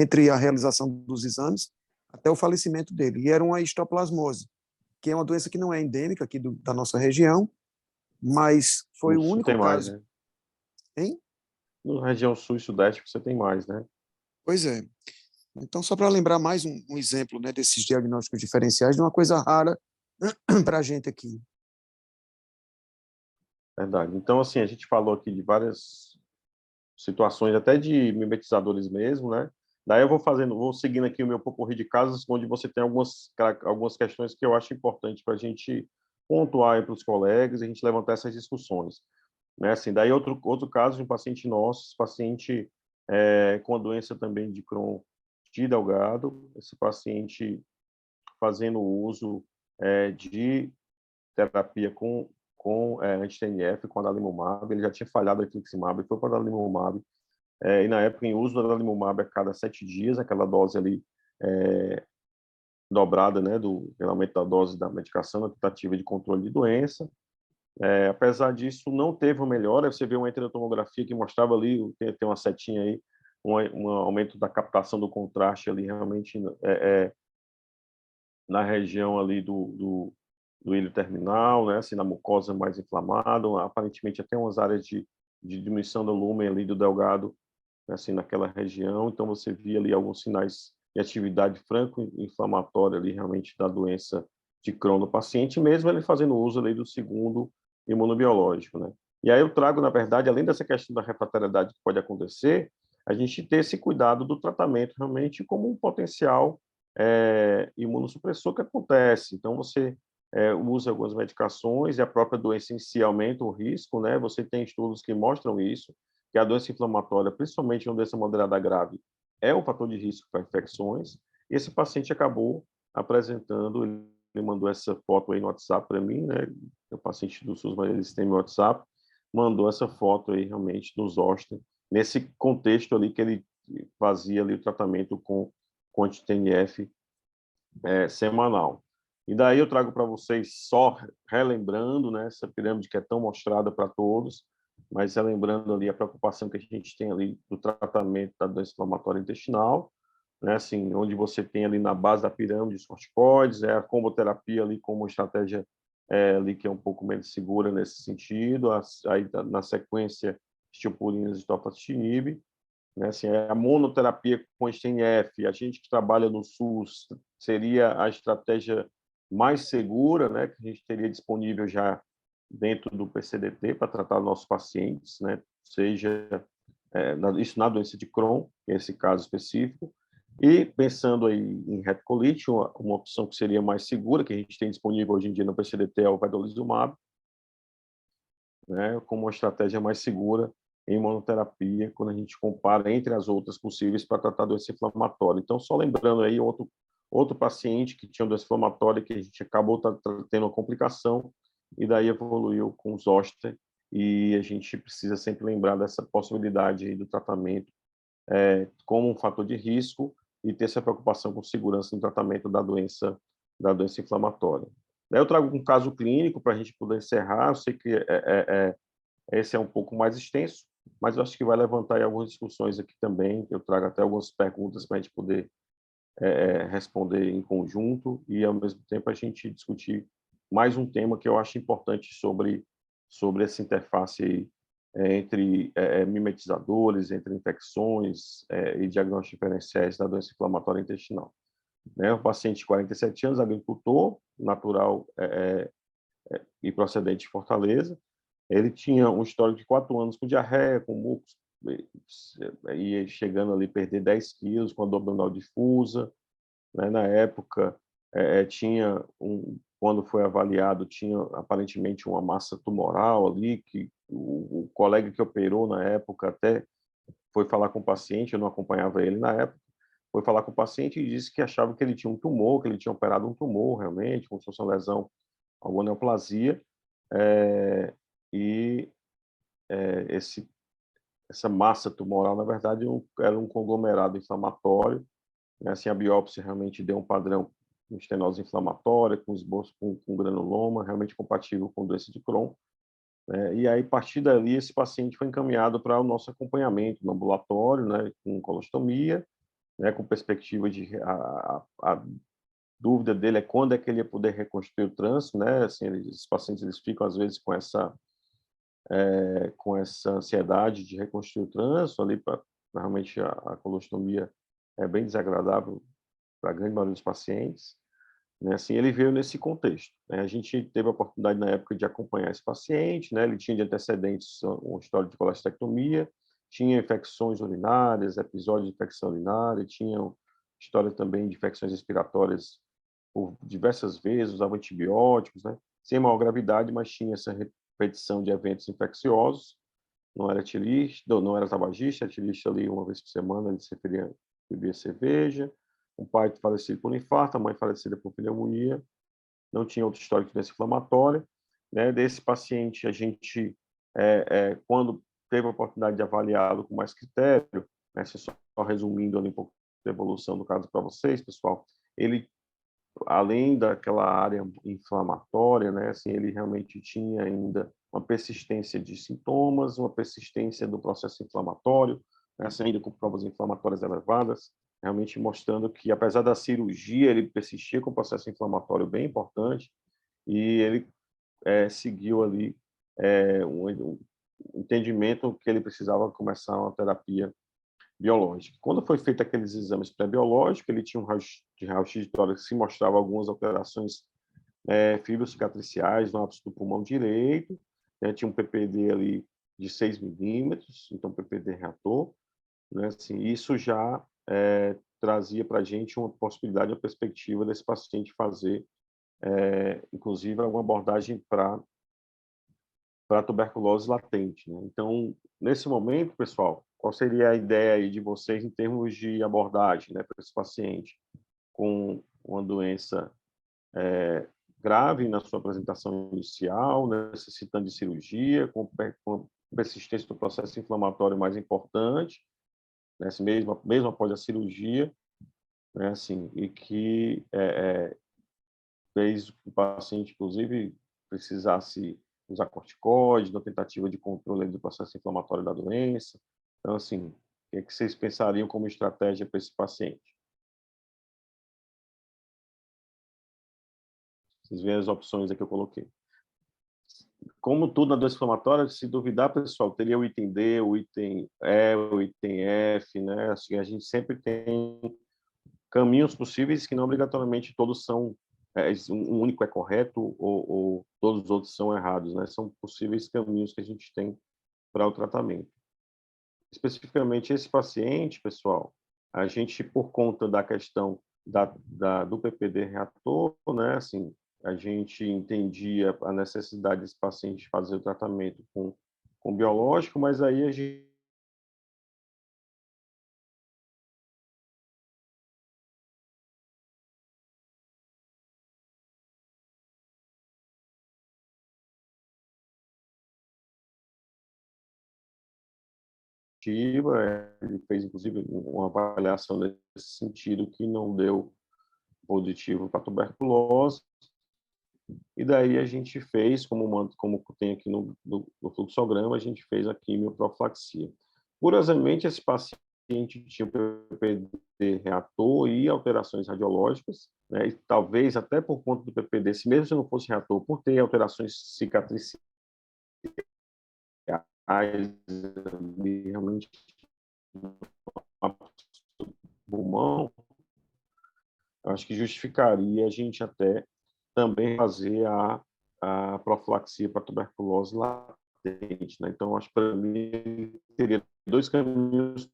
Entre a realização dos exames até o falecimento dele. E era uma histoplasmose, que é uma doença que não é endêmica aqui da nossa região, mas foi o No sul único tem mais, caso. né? Hein? Na região sul e sudeste você tem mais, né? Pois é. Então, só para lembrar mais um exemplo, né, desses diagnósticos diferenciais, de uma coisa rara para a gente aqui. Verdade. Então, assim, a gente falou aqui de várias situações, até de mimetizadores mesmo, né? Daí eu vou seguindo aqui o meu popurrí de casos, onde você tem algumas questões que eu acho importante para a gente pontuar para os colegas e a gente levantar essas discussões, né? Assim, daí outro caso de um paciente nosso, paciente com a doença também de Crohn de Delgado, esse paciente fazendo uso de terapia com anti-TNF, com adalimumab, ele já tinha falhado a infliximab, foi para adalimumab, e na época em uso do adalimumab a cada 7 dias, aquela dose ali dobrada, né, do aumento da dose da medicação na tentativa de controle de doença. Apesar disso, não teve uma melhora. Você vê uma enterotomografia que mostrava ali, tem uma setinha aí, um aumento da captação do contraste ali realmente na região ali do ilho terminal, né, assim, na mucosa mais inflamada, aparentemente até umas áreas de diminuição do lumen ali do delgado assim, naquela região, então você via ali alguns sinais de atividade franco-inflamatória ali, realmente, da doença de Crohn no paciente, mesmo ele fazendo uso ali do segundo imunobiológico, né? E aí eu trago, na verdade, além dessa questão da refratariedade que pode acontecer, a gente ter esse cuidado do tratamento realmente como um potencial imunossupressor que acontece. Então, você usa algumas medicações e a própria doença em si aumenta o risco, né? Você tem estudos que mostram isso, que a doença inflamatória, principalmente uma doença moderada grave, é um fator de risco para infecções. Esse paciente acabou apresentando, ele mandou essa foto aí no WhatsApp para mim, né? O paciente do SUS, mas eles têm meu WhatsApp, mandou essa foto aí realmente do zoster, nesse contexto ali que ele fazia ali o tratamento com anti-TNF semanal. E daí eu trago para vocês, só relembrando, né, essa pirâmide que é tão mostrada para todos, mas relembrando ali a preocupação que a gente tem ali do tratamento da doença inflamatória intestinal, né, assim, onde você tem ali na base da pirâmide os corticoides, a comboterapia ali como estratégia ali que é um pouco menos segura nesse sentido, aí na sequência estiopurinas e tofacitinib, né, assim, a monoterapia com STNF, a gente que trabalha no SUS, seria a estratégia mais segura, né, que a gente teria disponível já dentro do PCDT para tratar nossos pacientes, né, seja isso na doença de Crohn, que é esse caso específico, e pensando aí em retocolite, uma opção que seria mais segura, que a gente tem disponível hoje em dia no PCDT, é o vedolizumab, né, como uma estratégia mais segura em imunoterapia, quando a gente compara entre as outras possíveis para tratar doença inflamatória. Então, só lembrando aí, outro paciente que tinha doença inflamatória, que a gente acabou tendo uma complicação, e daí evoluiu com zoster, e a gente precisa sempre lembrar dessa possibilidade aí do tratamento como um fator de risco e ter essa preocupação com segurança no tratamento da doença inflamatória. Eu trago um caso clínico para a gente poder encerrar. Eu sei que esse é um pouco mais extenso, mas eu acho que vai levantar aí algumas discussões aqui também. Eu trago até algumas perguntas para a gente poder responder em conjunto e, ao mesmo tempo, a gente discutir mais um tema que eu acho importante sobre essa interface aí, entre mimetizadores, entre infecções e diagnósticos diferenciais da doença inflamatória intestinal. Né? Um paciente de 47 anos, agricultor, natural e procedente de Fortaleza. Ele tinha um histórico de 4 anos com diarreia, com mucos, e chegando ali a perder 10 quilos, com abdominal difusa. Né? Na época, quando foi avaliado, tinha aparentemente uma massa tumoral ali, que o colega que operou na época até foi falar com o paciente, eu não acompanhava ele na época, foi falar com o paciente e disse que achava que ele tinha um tumor, que ele tinha operado um tumor realmente, como se fosse uma lesão, alguma neoplasia, e essa massa tumoral, na verdade, era um conglomerado inflamatório, né? Assim, a biópsia realmente deu um padrão com estenose inflamatória, com esboço com granuloma, realmente compatível com doença de Crohn. E aí, a partir dali, esse paciente foi encaminhado para o nosso acompanhamento no ambulatório, né, com colostomia, né, com perspectiva de... A dúvida dele é quando é que ele ia poder reconstruir o trânsito, né? Assim, esses pacientes eles ficam, às vezes, com essa ansiedade de reconstruir o trânsito ali, realmente a colostomia é bem desagradável para a grande maioria dos pacientes, né? Assim, ele veio nesse contexto, né? A gente teve a oportunidade na época de acompanhar esse paciente, né? Ele tinha de antecedentes um histórico de colestectomia, tinha infecções urinárias, episódios de infecção urinária, tinha história também de infecções respiratórias por diversas vezes, usava antibióticos, né? Sem maior gravidade, mas tinha essa repetição de eventos infecciosos. Não era tirista, não era tabagista, era tirista ali uma vez por semana, ele se bebia cerveja. Um pai falecido por infarto, a mãe falecida por pneumonia, não tinha outro histórico de doença inflamatória. Né? Desse paciente, a gente, quando teve a oportunidade de avaliá-lo com mais critério, né? Só resumindo ali um pouco da evolução do caso para vocês, pessoal, ele, além daquela área inflamatória, né, assim, ele realmente tinha ainda uma persistência de sintomas, uma persistência do processo inflamatório, né, assim, ainda com provas inflamatórias elevadas, realmente mostrando que, apesar da cirurgia, ele persistia com um processo inflamatório bem importante e ele seguiu ali um entendimento que ele precisava começar uma terapia biológica. Quando foi feito aqueles exames pré-biológicos, ele tinha um raio-x de tórax que mostrava algumas alterações fibrocicatriciais no ápice do pulmão direito, né? Tinha um PPD ali de 6 milímetros, então PPD reator, né? Assim, isso já trazia para a gente uma possibilidade, uma perspectiva desse paciente fazer, inclusive, alguma abordagem para tuberculose latente, né? Então, nesse momento, pessoal, qual seria a ideia aí de vocês em termos de abordagem, né, para esse paciente com uma doença grave na sua apresentação inicial, necessitando de cirurgia, com persistência do processo inflamatório mais importante, né, mesmo após a cirurgia, né, assim, e que fez o paciente, inclusive, precisasse usar corticoide, na tentativa de controle do processo inflamatório da doença. Então, assim, o que é que vocês pensariam como estratégia para esse paciente? Vocês veem as opções aqui que eu coloquei. Como tudo na doença inflamatória, se duvidar, pessoal, teria o item D, o item E, o item F, né? Assim, a gente sempre tem caminhos possíveis que não obrigatoriamente todos são, um único é correto ou todos os outros são errados, né? São possíveis caminhos que a gente tem para o tratamento. Especificamente esse paciente, pessoal, a gente, por conta da questão do PPD reator, né, assim, a gente entendia a necessidade desse paciente fazer o tratamento com biológico, mas aí a gente ele fez, inclusive, uma avaliação nesse sentido que não deu positivo para tuberculose, e daí a gente fez, como tem aqui no fluxograma, a gente fez a quimioprofilaxia. Curiosamente, esse paciente tinha PPD reator e alterações radiológicas, né, e talvez até por conta do PPD, se mesmo se não fosse reator, por ter alterações cicatriciais, realmente pulmão, acho que justificaria a gente até também fazer a profilaxia para tuberculose latente, né? Então, acho que para mim teria dois caminhos.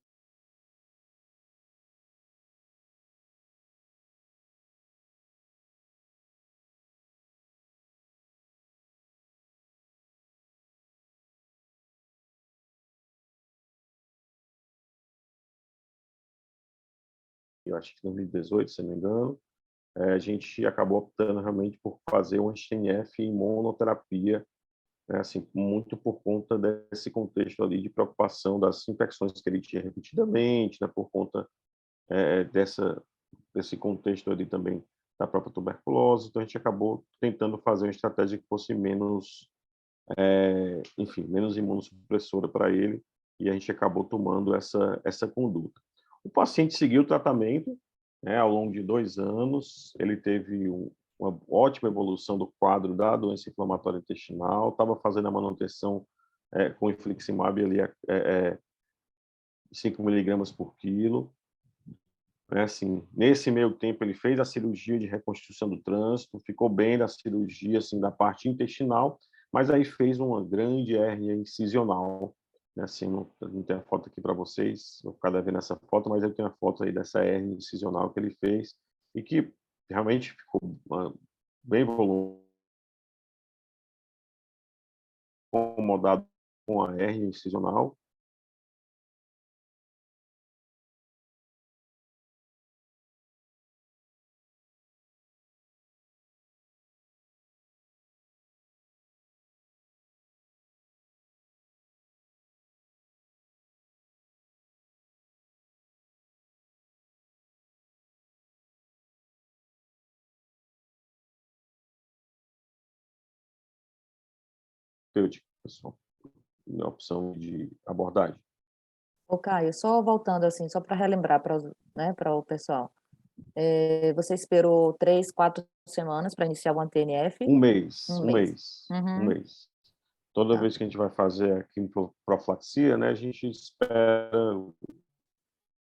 Eu acho que em 2018, se não me engano, a gente acabou optando realmente por fazer um STNF em monoterapia, né, assim, muito por conta desse contexto ali de preocupação das infecções que ele tinha repetidamente, né, por conta desse contexto ali também da própria tuberculose. Então, a gente acabou tentando fazer uma estratégia que fosse menos, enfim, menos imunossupressora para ele, e a gente acabou tomando essa conduta. O paciente seguiu o tratamento, né, ao longo de 2 anos, ele teve uma ótima evolução do quadro da doença inflamatória intestinal, estava fazendo a manutenção com infliximab ali 5 miligramas por quilo. Assim, nesse meio tempo, ele fez a cirurgia de reconstrução do trânsito, ficou bem da cirurgia, assim, da parte intestinal, mas aí fez uma grande hérnia incisional, né? Assim, não tenho a foto aqui para vocês, vou ficar devendo essa foto, mas eu tenho a foto aí dessa hérnia incisional que ele fez e que realmente ficou bem incomodado com a hérnia incisional. Pessoal, na opção de abordagem. Ô, Caio, só voltando assim, só para relembrar para o pessoal. Você esperou 3, 4 semanas para iniciar o ANTNF? Um mês, Um um mês. mês, um Uhum. mês. Toda Tá. vez que a gente vai fazer a quimioprofilaxia, né, a gente espera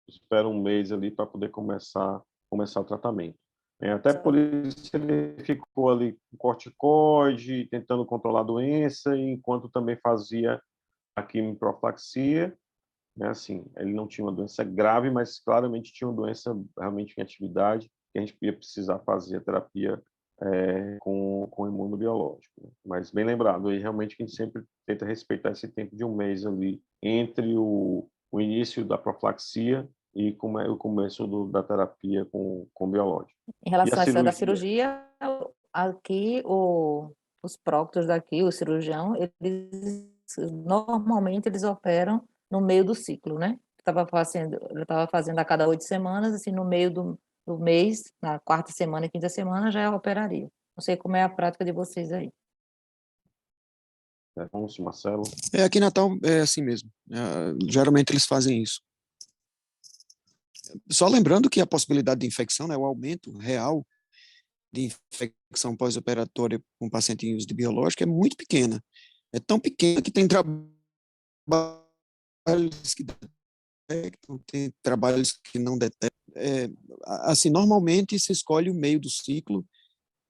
espera um mês ali para poder começar o tratamento. Até por isso ele ficou ali com corticoide, tentando controlar a doença, enquanto também fazia a quimioprofilaxia, né? Assim, ele não tinha uma doença grave, mas claramente tinha uma doença realmente em atividade, que a gente ia precisar fazer a terapia com imunobiológico. Né? Mas bem lembrado, aí realmente a gente sempre tenta respeitar esse tempo de um mês ali entre o início da profilaxia e o começo da terapia com biológico. Em E a relação à história da cirurgia? cirurgia, aqui os próctores daqui, o cirurgião, eles normalmente eles operam no meio do ciclo, né? Ele estava fazendo a cada 8 semanas, assim, no meio do mês, na quarta semana e quinta semana, já operaria. Não sei como é a prática de vocês aí. Marcelo? Aqui em Natal é assim mesmo. Geralmente eles fazem isso. Só lembrando que a possibilidade de infecção, né, o aumento real de infecção pós-operatória com paciente em uso de biológico é muito pequena. É tão pequena que tem trabalhos que detectam, tem trabalhos que não detectam. Assim, normalmente se escolhe o meio do ciclo,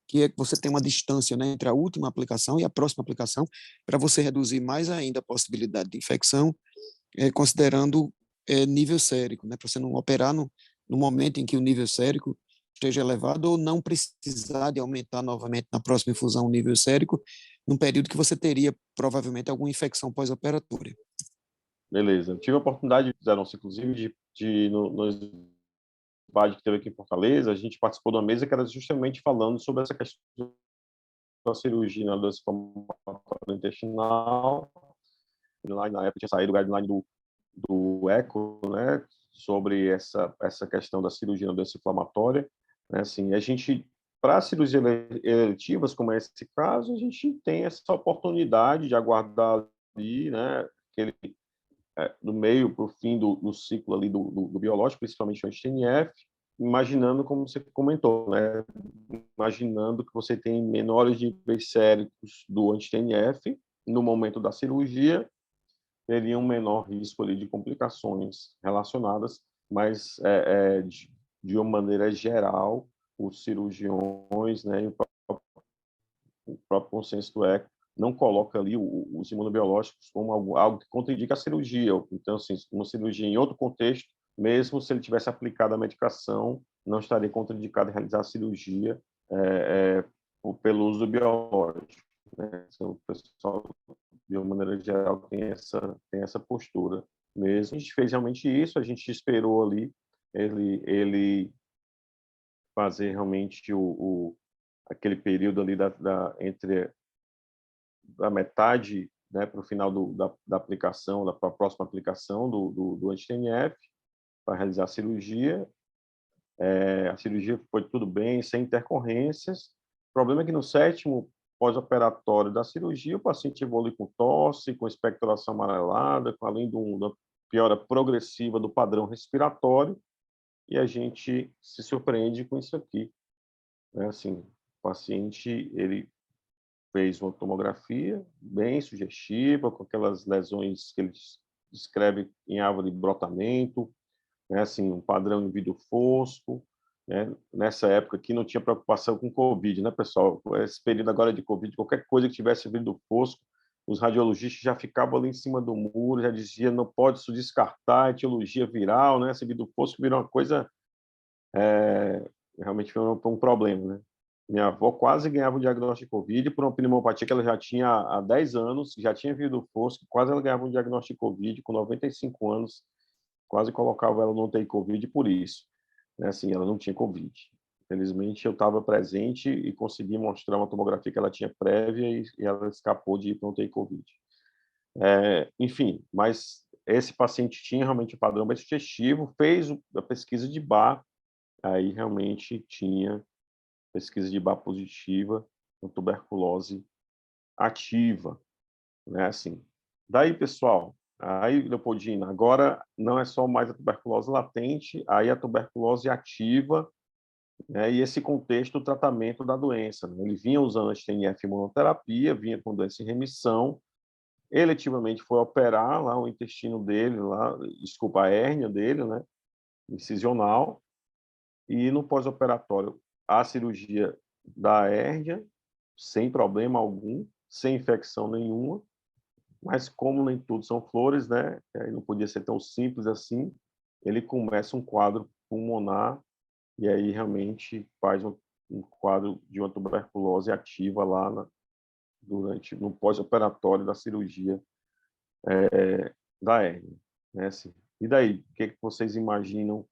que é que você tem uma distância, né, entre a última aplicação e a próxima aplicação, para você reduzir mais ainda a possibilidade de infecção, considerando nível sérico, né, para você não operar no momento em que o nível sérico esteja elevado ou não precisar de aumentar novamente na próxima infusão o nível sérico, num período que você teria provavelmente alguma infecção pós-operatória. Beleza. Eu tive a oportunidade, fizeram-se inclusive, no debate que teve aqui em Fortaleza, a gente participou de uma mesa que era justamente falando sobre essa questão da cirurgia na doença inflamatória intestinal. Na época tinha saído o guideline do ECO, né, sobre essa questão da cirurgia na doença inflamatória. Né, assim, a gente, para cirurgias eletivas, como é esse caso, a gente tem essa oportunidade de aguardar ali, né, do meio para o fim do ciclo ali do biológico, principalmente o anti-TNF, imaginando, como você comentou, né, imaginando que você tem menores níveis séricos do anti-TNF no momento da cirurgia, teria um menor risco ali de complicações relacionadas, mas de uma maneira geral, os cirurgiões, né, e o próprio consenso do ECO não coloca ali os imunobiológicos como algo que contraindica a cirurgia. Então, assim, uma cirurgia em outro contexto, mesmo se ele tivesse aplicado a medicação, não estaria contraindicado realizar a cirurgia pelo uso do biológico. Né? Então, o pessoal, de uma maneira geral, tem essa postura mesmo. A gente fez realmente isso, a gente esperou ali ele fazer realmente aquele período ali entre a metade, né, para o final da aplicação, da próxima aplicação do anti-TNF, para realizar a cirurgia. A cirurgia foi tudo bem, sem intercorrências. O problema é que no 7º pós-operatório da cirurgia, o paciente evolui com tosse, com expectoração amarelada, além de uma piora progressiva do padrão respiratório, e a gente se surpreende com isso aqui. Né? Assim, o paciente ele fez uma tomografia bem sugestiva, com aquelas lesões que eles descrevem em árvore de brotamento, né, assim, um padrão em vidro fosco. Né? Nessa época aqui não tinha preocupação com Covid, né, pessoal? Esse período agora de Covid, qualquer coisa que tivesse vidro fosco, os radiologistas já ficavam ali em cima do muro, já diziam, não pode se descartar, etiologia viral, né? Esse vidro fosco virou uma coisa, realmente foi um problema, né? Minha avó quase ganhava um diagnóstico de Covid por uma pneumopatia que ela já tinha há 10 anos, já tinha vidro fosco, quase ela ganhava um diagnóstico de Covid com 95 anos, quase colocava ela no UTI Covid por isso. Né? Assim, ela não tinha Covid. Infelizmente, eu estava presente e consegui mostrar uma tomografia que ela tinha prévia e ela escapou de ir para o UTI Covid. Enfim, mas esse paciente tinha realmente o padrão bem sugestivo, fez a pesquisa de Bar, aí realmente tinha pesquisa de Bar positiva com tuberculose ativa, né? Assim, daí, pessoal, aí, Leopoldina, agora não é só mais a tuberculose latente, aí a tuberculose ativa, né? E esse contexto do tratamento da doença. Né? Ele vinha usando anti-TNF imunoterapia, vinha com doença em remissão, eletivamente foi operar lá o intestino dele, desculpa, a hérnia dele, né? incisional, e no pós-operatório a cirurgia da hérnia, sem problema algum, sem infecção nenhuma, mas como nem tudo são flores, né, não podia ser tão simples assim, ele começa um quadro pulmonar, e aí realmente faz um quadro de uma tuberculose ativa lá no pós-operatório da cirurgia da hérnia, né? Assim. E daí, o que vocês imaginam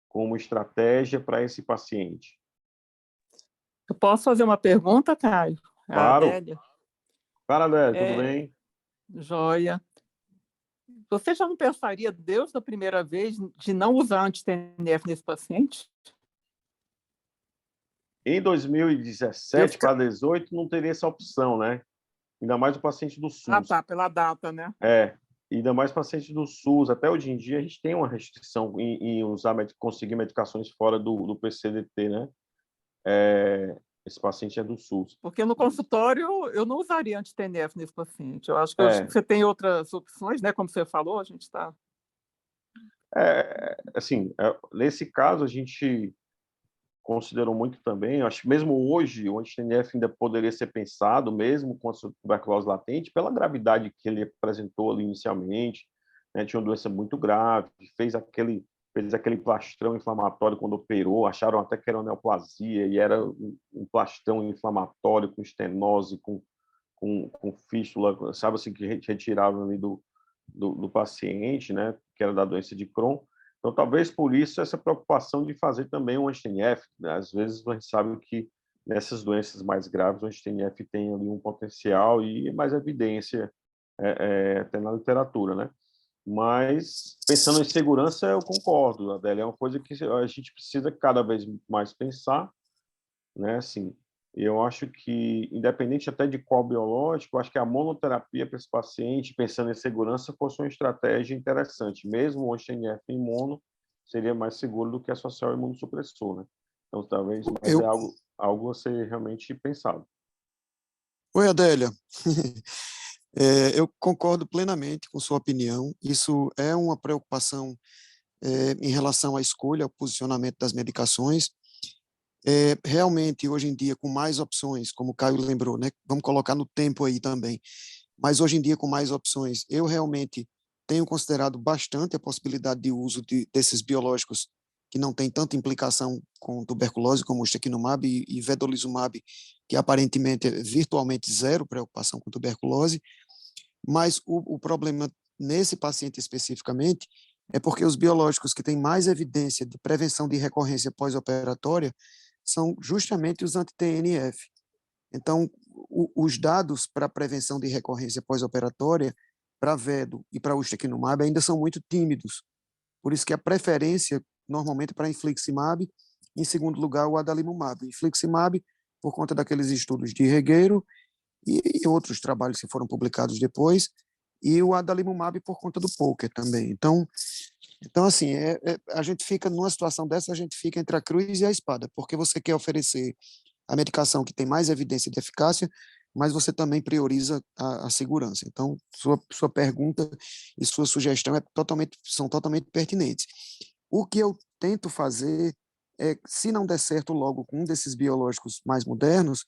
como estratégia para esse paciente? Eu posso fazer uma pergunta, Caio? A Claro. Adélia? Cara, Adélia, tudo É, bem? joia. Você já não pensaria, Deus, da primeira vez, de não usar anti-TNF nesse paciente? Em Deus 2017 que... para 2018 não teria essa opção, né? Ainda mais o paciente do Ah, SUS. tá, pela data, né? Ainda mais paciente do SUS. Até hoje em dia a gente tem uma restrição em usar, conseguir medicações fora do PCDT, né? Esse paciente é do SUS. Porque no consultório eu não usaria anti-TNF nesse paciente. Eu acho que É, você tem outras opções, né? Como você falou, a gente está... assim, nesse caso a gente considerou muito também, acho que mesmo hoje o anti-TNF ainda poderia ser pensado, mesmo com a tuberculose latente, pela gravidade que ele apresentou ali inicialmente, né? Tinha uma doença muito grave, fez aquele plastrão inflamatório quando operou, acharam até que era uma neoplasia, e era um plastrão inflamatório com estenose, com fístula, sabe assim, que retiravam ali do paciente, né, que era da doença de Crohn. Então, talvez por isso essa preocupação de fazer também um anti-TNF, né? Às vezes a gente sabe que nessas doenças mais graves o anti-TNF tem ali um potencial e mais evidência até na literatura, né? Mas pensando em segurança, eu concordo, Adélia, é uma coisa que a gente precisa cada vez mais pensar, né? Assim, eu acho que, independente até de qual biológico, eu acho que a monoterapia para esse paciente, pensando em segurança, fosse uma estratégia interessante. Mesmo o TNF em mono seria mais seguro do que associar o imunossupressor, né? Então, talvez, mas é Eu, algo a ser realmente pensado. oi, Adélia. Eu concordo plenamente com sua opinião. Isso é uma preocupação em relação à escolha, ao posicionamento das medicações. Realmente, hoje em dia, com mais opções, como o Caio lembrou, né? Vamos colocar no tempo aí também. Mas hoje em dia, com mais opções, eu realmente tenho considerado bastante a possibilidade de uso desses biológicos que não têm tanta implicação com tuberculose, como o ustekinumab e vedolizumab, que aparentemente é virtualmente zero preocupação com tuberculose. Mas o problema nesse paciente especificamente é porque os biológicos que têm mais evidência de prevenção de recorrência pós-operatória são justamente os anti-TNF. Então, os dados para prevenção de recorrência pós-operatória, para Vedo e para ustekinumab, ainda são muito tímidos. Por isso que a preferência, normalmente, para infliximab, em segundo lugar, o adalimumab. Infliximab, por conta daqueles estudos de Regueiro e outros trabalhos que foram publicados depois, e o adalimumab por conta do poker também. Então assim, a gente fica numa situação dessa, a gente fica entre a cruz e a espada, porque você quer oferecer a medicação que tem mais evidência de eficácia, mas você também prioriza a segurança. Então, sua pergunta e sua sugestão são totalmente pertinentes. O que eu tento fazer é, se não der certo logo com um desses biológicos mais modernos,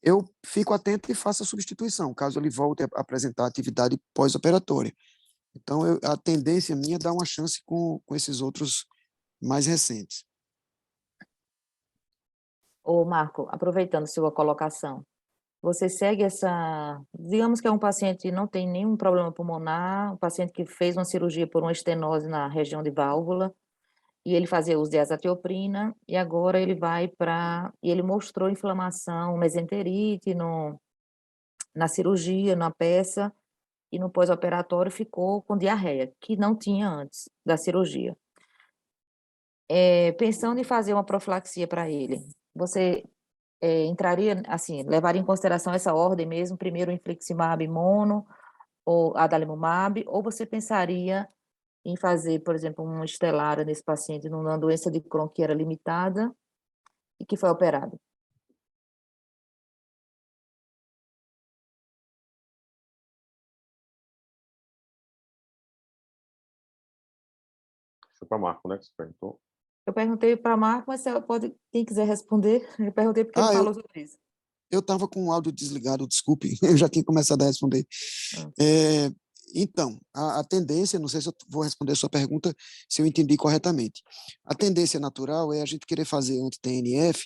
eu fico atento e faço a substituição, caso ele volte a apresentar atividade pós-operatória. Então, a tendência minha é dar uma chance com esses outros mais recentes. Ô, Marco, aproveitando sua colocação, você segue essa, digamos que é um paciente que não tem nenhum problema pulmonar, um paciente que fez uma cirurgia por uma estenose na região de válvula, e ele fazia uso de azatioprina, e agora ele vai para, e ele mostrou inflamação, mesenterite na cirurgia, na peça, e no pós-operatório ficou com diarreia, que não tinha antes da cirurgia. Pensando em fazer uma profilaxia para ele, você entraria, assim, levaria em consideração essa ordem mesmo, primeiro o infliximab mono, ou adalimumab, ou você pensaria em fazer, por exemplo, um Stelara nesse paciente numa doença de Crohn que era limitada e que foi operado? Foi para Marco, né, que você perguntou? Eu perguntei para Marco, mas você pode, quem quiser responder, eu perguntei porque ele Ah, falou sobre isso. eu estava com o áudio desligado, desculpe, eu já tinha começado a responder. Ah. Então, a tendência, não sei se eu vou responder a sua pergunta, se eu entendi corretamente. A tendência natural é a gente querer fazer anti-TNF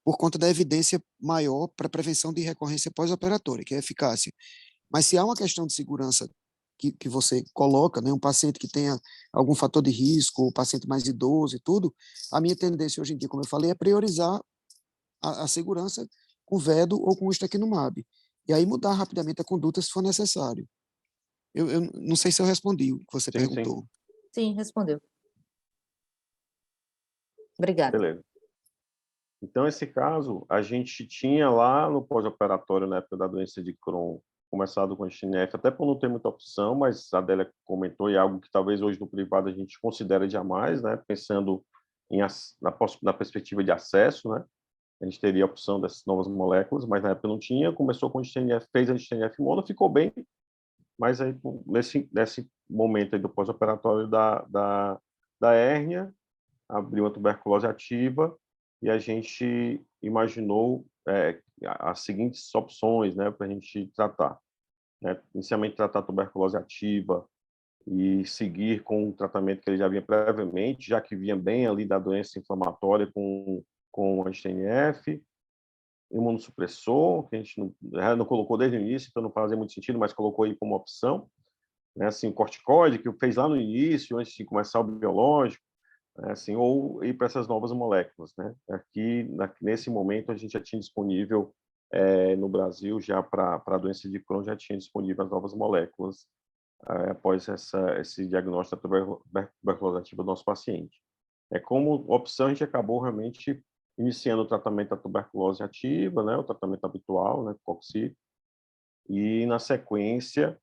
por conta da evidência maior para prevenção de recorrência pós-operatória, que é a eficácia. Mas se há uma questão de segurança que você coloca, né, um paciente que tenha algum fator de risco, o paciente mais idoso e tudo, a minha tendência hoje em dia, como eu falei, é priorizar a segurança com vedo ou com ustekinumab. E aí mudar rapidamente a conduta se for necessário. Eu não sei se eu respondi o que você Sim, sim. perguntou. Sim, respondeu. Obrigada. Beleza. Então, esse caso, a gente tinha lá no pós-operatório, na época da doença de Crohn, começado com a XNF, até por não ter muita opção, mas a Adélia comentou, e é algo que talvez hoje no privado a gente considera jamais, né? Pensando na perspectiva de acesso, né? A gente teria a opção dessas novas moléculas, mas na época não tinha, começou com a XNF, fez a XNF mono, ficou bem, mas aí nesse momento aí do pós-operatório da hérnia, abriu uma tuberculose ativa e a gente imaginou as seguintes opções, né, para a gente tratar. Né? Inicialmente, tratar a tuberculose ativa e seguir com o tratamento que ele já vinha previamente, já que vinha bem ali da doença inflamatória com a STNF, imunossupressor, que a gente não colocou desde o início, então não fazia muito sentido, mas colocou aí como opção, né, assim, corticoide, que fez lá no início, antes de começar o biológico, assim, ou ir para essas novas moléculas, né? Aqui, nesse momento, a gente já tinha disponível no Brasil, já para a doença de Crohn, já tinha disponível as novas moléculas após esse diagnóstico da tuberculose ativa do nosso paciente. Como opção, a gente acabou realmente iniciando o tratamento da tuberculose ativa, né? O tratamento habitual, né? Coxib, e na sequência,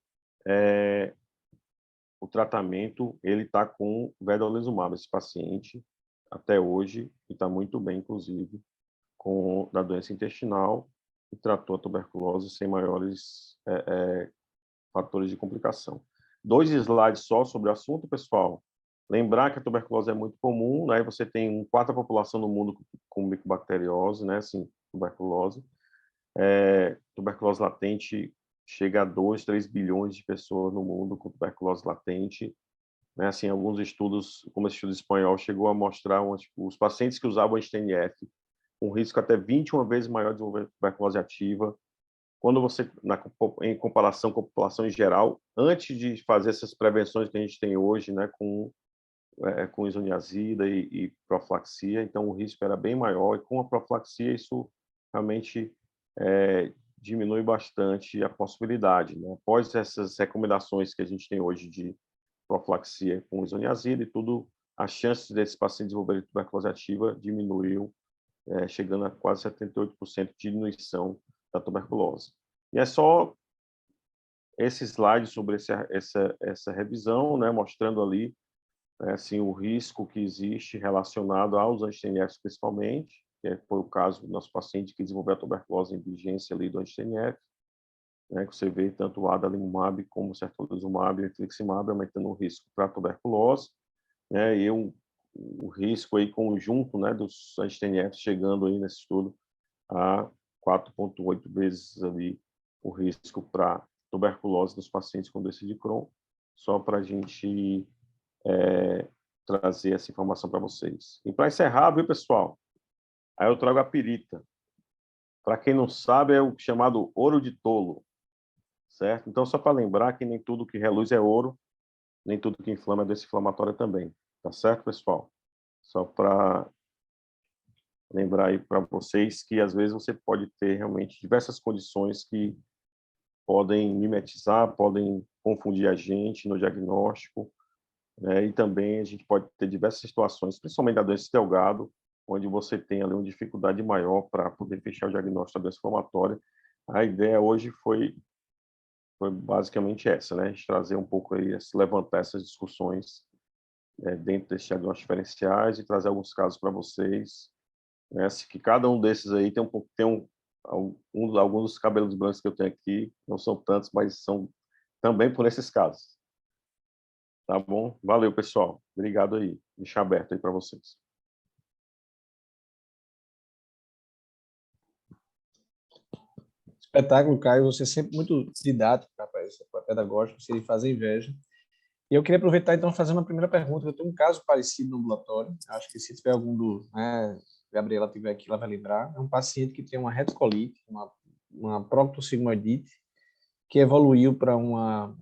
o tratamento, ele está com vedolizumab, esse paciente, até hoje, e está muito bem, inclusive, da doença intestinal, e tratou a tuberculose sem maiores fatores de complicação. 2 slides só sobre o assunto, pessoal. Lembrar que a tuberculose é muito comum, né? Você tem um quarto da população no mundo com micobacteriose, né? Assim, tuberculose. Tuberculose latente chega a 2, 3 bilhões de pessoas no mundo com tuberculose latente. Né? Assim, alguns estudos, como esse estudo espanhol, chegou a mostrar os pacientes que usavam a STNF com risco até 21 vezes maior de desenvolver tuberculose ativa. Quando você, em comparação com a população em geral, antes de fazer essas prevenções que a gente tem hoje, né, com isoniazida e profilaxia, então o risco era bem maior, e com a profilaxia isso realmente diminui bastante a possibilidade. Né? Após essas recomendações que a gente tem hoje de profilaxia com isoniazida e tudo, as chances desses pacientes desenvolverem tuberculose ativa diminuiu, chegando a quase 78% de diminuição da tuberculose. E é só esse slide sobre essa revisão, né, mostrando ali assim, o risco que existe relacionado aos anti-TNFs principalmente, que foi o caso do nosso paciente que desenvolveu a tuberculose em vigência ali do anti-TNF, né, que você vê tanto o adalimumab como o certolizumab e o infliximab aumentando o risco para a tuberculose, né, e o risco aí conjunto, né, dos anti-TNFs chegando aí nesse estudo a 4,8 vezes ali o risco para tuberculose nos pacientes com doença de Crohn, só para a gente trazer essa informação para vocês. E para encerrar, viu, pessoal? Aí eu trago a pirita. Para quem não sabe, é o chamado ouro de tolo, certo? Então, só para lembrar que nem tudo que reluz é ouro, nem tudo que inflama é doença inflamatória também. Tá certo, pessoal? Só para lembrar aí para vocês que, às vezes, você pode ter realmente diversas condições que podem mimetizar, podem confundir a gente no diagnóstico, né? E também a gente pode ter diversas situações, principalmente da doença de Delgado, onde você tem ali uma dificuldade maior para poder fechar o diagnóstico da doença inflamatória. A ideia hoje foi basicamente essa, né? A gente trazer um pouco aí, levantar essas discussões dentro desses diagnósticos diferenciais e trazer alguns casos para vocês, né? Que cada um desses aí alguns dos cabelos brancos que eu tenho aqui, não são tantos, mas são também por esses casos. Tá bom? Valeu, pessoal. Obrigado aí. deixar aberto aí para vocês. Espetáculo, Caio. Você é sempre muito didático, rapaz, pedagógico, você faz inveja. E eu queria aproveitar, então, fazer uma primeira pergunta. Eu tenho um caso parecido no ambulatório. Acho que se tiver algum Gabriela tiver aqui, ela vai lembrar. É um paciente que tem uma retocolite, uma proctossigmoidite, que evoluiu para uma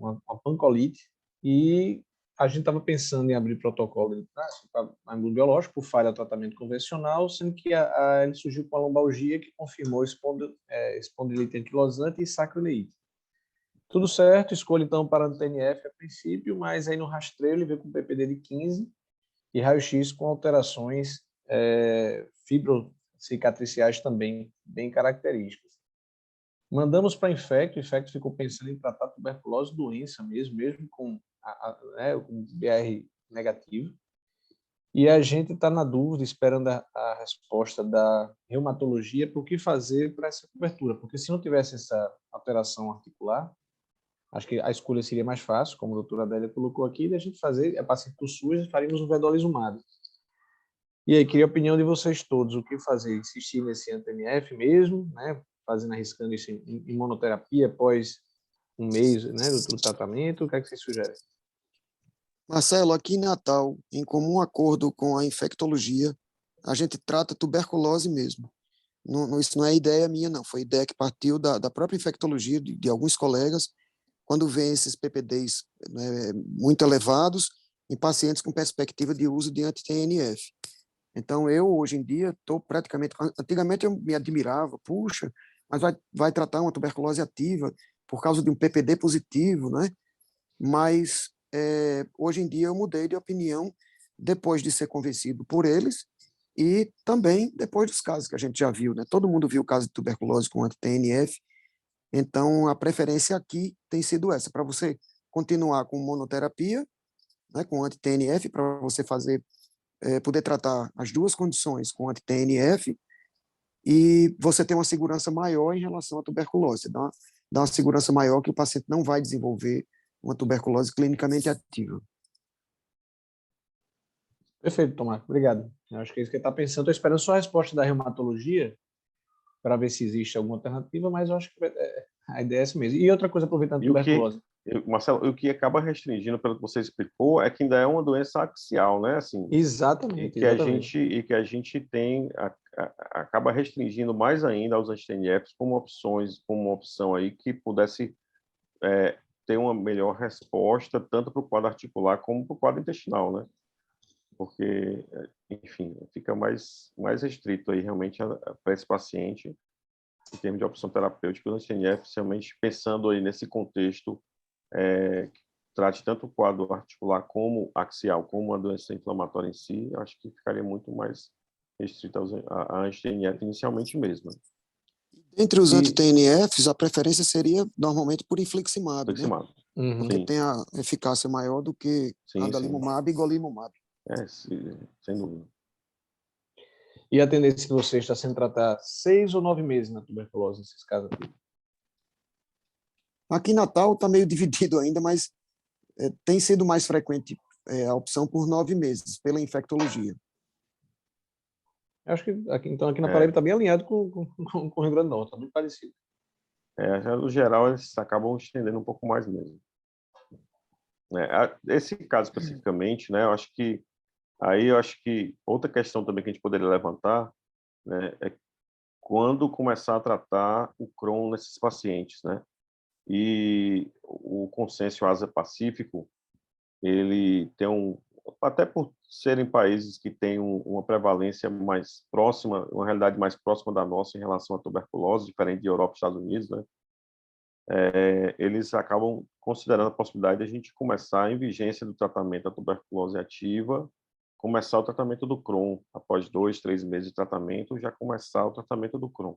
pancolite, e a gente estava pensando em abrir protocolo para biológico por falha do tratamento convencional, sendo que ele surgiu com a lombalgia que confirmou espondilite anquilosante e sacroileite. Tudo certo, escolha então para a TNF a princípio, mas aí no rastreio ele veio com PPD de 15 e raio-x com alterações fibrocicatriciais também bem características. Mandamos para o Infecto ficou pensando em tratar tuberculose doença mesmo com com BR negativo. E a gente está na dúvida, esperando a resposta da reumatologia para o que fazer para essa cobertura, porque se não tivesse essa alteração articular, acho que a escolha seria mais fácil, como a doutora Adélia colocou aqui, da gente fazer, paciente do SUS, faríamos um vedolizumab. E aí, queria a opinião de vocês todos, o que fazer? Insistir nesse anti-TNF mesmo, né? Fazendo, arriscando isso em monoterapia após um mês, né, do tratamento? O que é que vocês sugerem? Marcelo, aqui em Natal, em comum acordo com a infectologia, a gente trata tuberculose mesmo. Isso não é ideia minha, não. Foi ideia que partiu da própria infectologia, de alguns colegas, quando vem esses PPDs, né, muito elevados em pacientes com perspectiva de uso de anti-TNF. Então, eu, hoje em dia, estou praticamente... Antigamente, eu me admirava, puxa, mas vai tratar uma tuberculose ativa por causa de um PPD positivo, né? Mas, hoje em dia, eu mudei de opinião depois de ser convencido por eles e também depois dos casos que a gente já viu, né? Todo mundo viu o caso de tuberculose com anti-TNF, então a preferência aqui tem sido essa, para você continuar com monoterapia, né, com anti-TNF, para você poder tratar as duas condições com anti-TNF e você ter uma segurança maior em relação à tuberculose, dá uma segurança maior que o paciente não vai desenvolver uma tuberculose clinicamente ativa. Perfeito, Tomás. Obrigado. Eu acho que é isso que ele está pensando. Estou esperando só a resposta da reumatologia para ver se existe alguma alternativa, mas eu acho que a ideia é essa mesmo. E outra coisa, aproveitando a tuberculose. Marcelo, o que acaba restringindo, pelo que você explicou, é que ainda é uma doença axial, né? Assim, Exatamente. E que a gente tem, acaba restringindo mais ainda aos anti-TNFs como uma opção aí que pudesse ter uma melhor resposta, tanto para o quadro articular como para o quadro intestinal, né? Porque, enfim, fica mais restrito aí realmente para esse paciente, em termos de opção terapêutica, os anti-TNFs, realmente pensando aí nesse contexto que trate tanto o quadro articular como axial, como a doença inflamatória em si, acho que ficaria muito mais restrita a anti-TNF inicialmente mesmo. Entre os anti-TNFs, a preferência seria normalmente por infliximab, né? Uhum. Porque tem a eficácia maior do que adalimumab e golimumab. Sem dúvida. E a tendência de você está sendo tratar 6 ou 9 meses na tuberculose, nesses casos aqui? Aqui em Natal está meio dividido ainda, mas tem sido mais frequente a opção por 9 meses, pela infectologia. Eu acho que aqui na Paraíba está bem alinhado com o Rio Grande do Norte, está muito parecido. No geral, eles acabam estendendo um pouco mais mesmo. Esse caso especificamente, né, eu acho que outra questão também que a gente poderia levantar, né, é quando começar a tratar o Crohn nesses pacientes, né? E o consenso Ásia-Pacífico, ele tem até por serem países que têm uma prevalência mais próxima, uma realidade mais próxima da nossa em relação à tuberculose, diferente de Europa e Estados Unidos, né? Eles acabam considerando a possibilidade de a gente começar em vigência do tratamento da tuberculose ativa, começar o tratamento do Crohn, após 2, 3 meses de tratamento, já começar o tratamento do Crohn.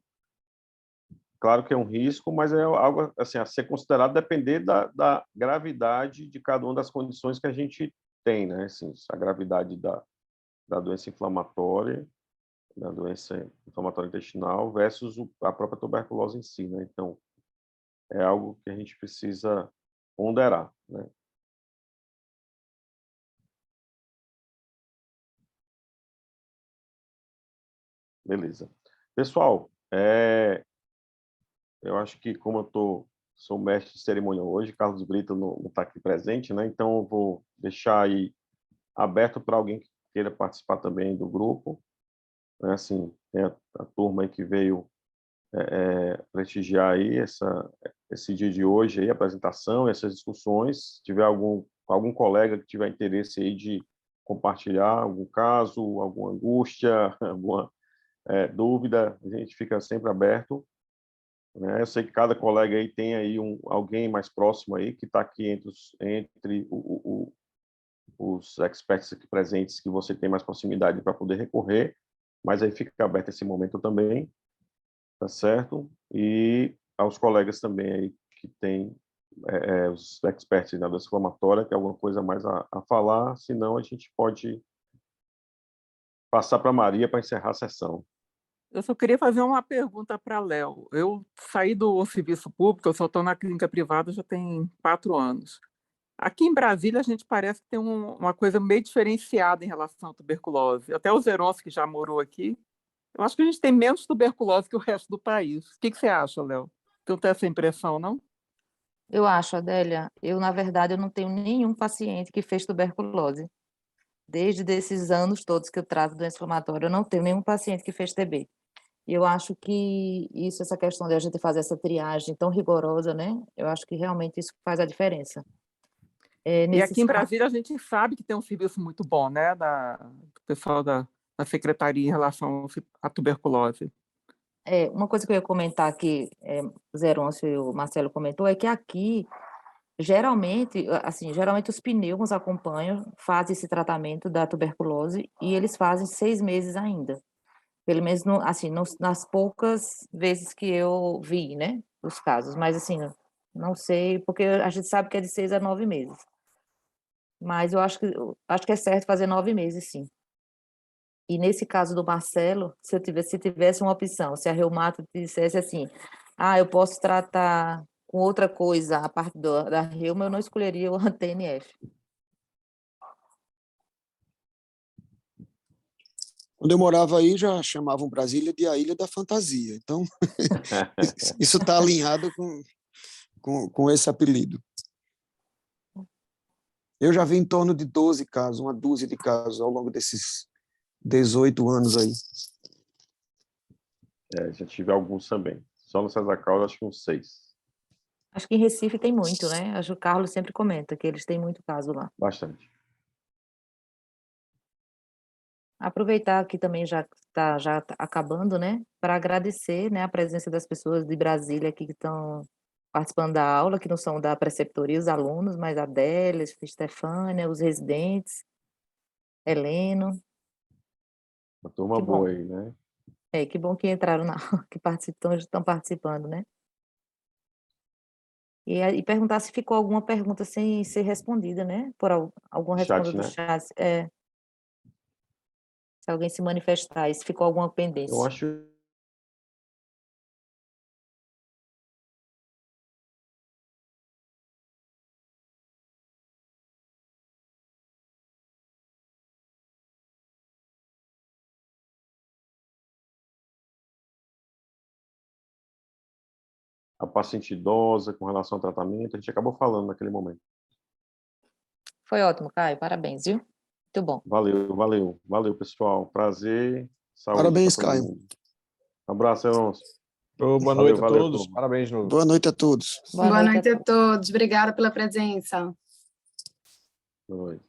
Claro que é um risco, mas é algo assim, a ser considerado, depender da gravidade de cada uma das condições que a gente tem, né? Assim, a gravidade da doença inflamatória, da doença inflamatória intestinal versus a própria tuberculose em si, né? Então, é algo que a gente precisa ponderar, né? Beleza. Pessoal, eu acho que como sou mestre de cerimônia hoje, Carlos Brito não está aqui presente, né? Então eu vou deixar aí aberto para alguém que queira participar também do grupo. Né? Assim, tem a turma aí que veio prestigiar aí esse dia de hoje, aí, a apresentação, essas discussões. Se tiver algum colega que tiver interesse aí de compartilhar algum caso, alguma angústia, alguma dúvida, a gente fica sempre aberto. Né? Eu sei que cada colega aí tem aí alguém mais próximo aí que está aqui entre os experts aqui presentes que você tem mais proximidade para poder recorrer, mas aí fica aberto esse momento também, tá certo? E aos colegas também aí que tem os experts na doença inflamatória, que é alguma coisa mais a falar, senão a gente pode passar para a Maria para encerrar a sessão. Eu só queria fazer uma pergunta para Léo. Eu saí do serviço público, eu só estou na clínica privada já tem 4 anos. Aqui em Brasília, a gente parece que tem uma coisa meio diferenciada em relação à tuberculose. Até o Zeronski, que já morou aqui, eu acho que a gente tem menos tuberculose que o resto do país. O que você acha, Léo? Tu não tem essa impressão, não? Eu acho, Adélia, na verdade, eu não tenho nenhum paciente que fez tuberculose. Desde esses anos todos que eu trato doença inflamatória, eu não tenho nenhum paciente que fez TB. E eu acho que essa questão de a gente fazer essa triagem tão rigorosa, né? Eu acho que realmente isso faz a diferença. E aqui em Brasília a gente sabe que tem um serviço muito bom, né, do pessoal da secretaria em relação à tuberculose. Uma coisa que eu ia comentar que o Zeroncio e o Marcelo comentou é que aqui, geralmente os pneumos acompanham, fazem esse tratamento da tuberculose e eles fazem 6 meses ainda. Pelo menos, nas poucas vezes que eu vi, né, os casos. Mas, assim, não sei, porque a gente sabe que é de 6 a 9 meses. Mas eu acho que é certo fazer 9 meses, sim. E nesse caso do Marcelo, se tivesse uma opção, se a reumato dissesse assim, eu posso tratar com outra coisa a parte da reuma, eu não escolheria o TNF. Quando eu morava aí, já chamavam Brasília de a Ilha da Fantasia. Então, isso está alinhado com esse apelido. Eu já vi em torno de 12 casos, uma dúzia de casos ao longo desses 18 anos aí. Já tive alguns também. Só no César Carlos, acho que uns 6. Acho que em Recife tem muito, né? Acho que o Carlos sempre comenta que eles têm muito caso lá. Bastante. Aproveitar que também já tá acabando, né? Para agradecer, né, a presença das pessoas de Brasília aqui que estão participando da aula, que não são da preceptoria, os alunos, mas a Adélia, a Estefânia, os residentes, Heleno. Uma turma Que bom. boa aí, né? Que bom que entraram que estão participando, né? E perguntar se ficou alguma pergunta sem ser respondida, né? Por alguma resposta Chat, do né? chat. Se alguém se manifestar, e se ficou alguma Eu pendência. acho a paciente idosa com relação ao tratamento, a gente acabou falando naquele momento. Foi ótimo, Caio. Parabéns, viu? Muito bom. Valeu, pessoal. Prazer, saúde Parabéns, para todo Caio. mundo. Um abraço, Alonso. Boa noite a Valeu, todos. turma. Parabéns de novo. Boa noite a todos. Boa noite a todos. Obrigada pela presença. Boa noite.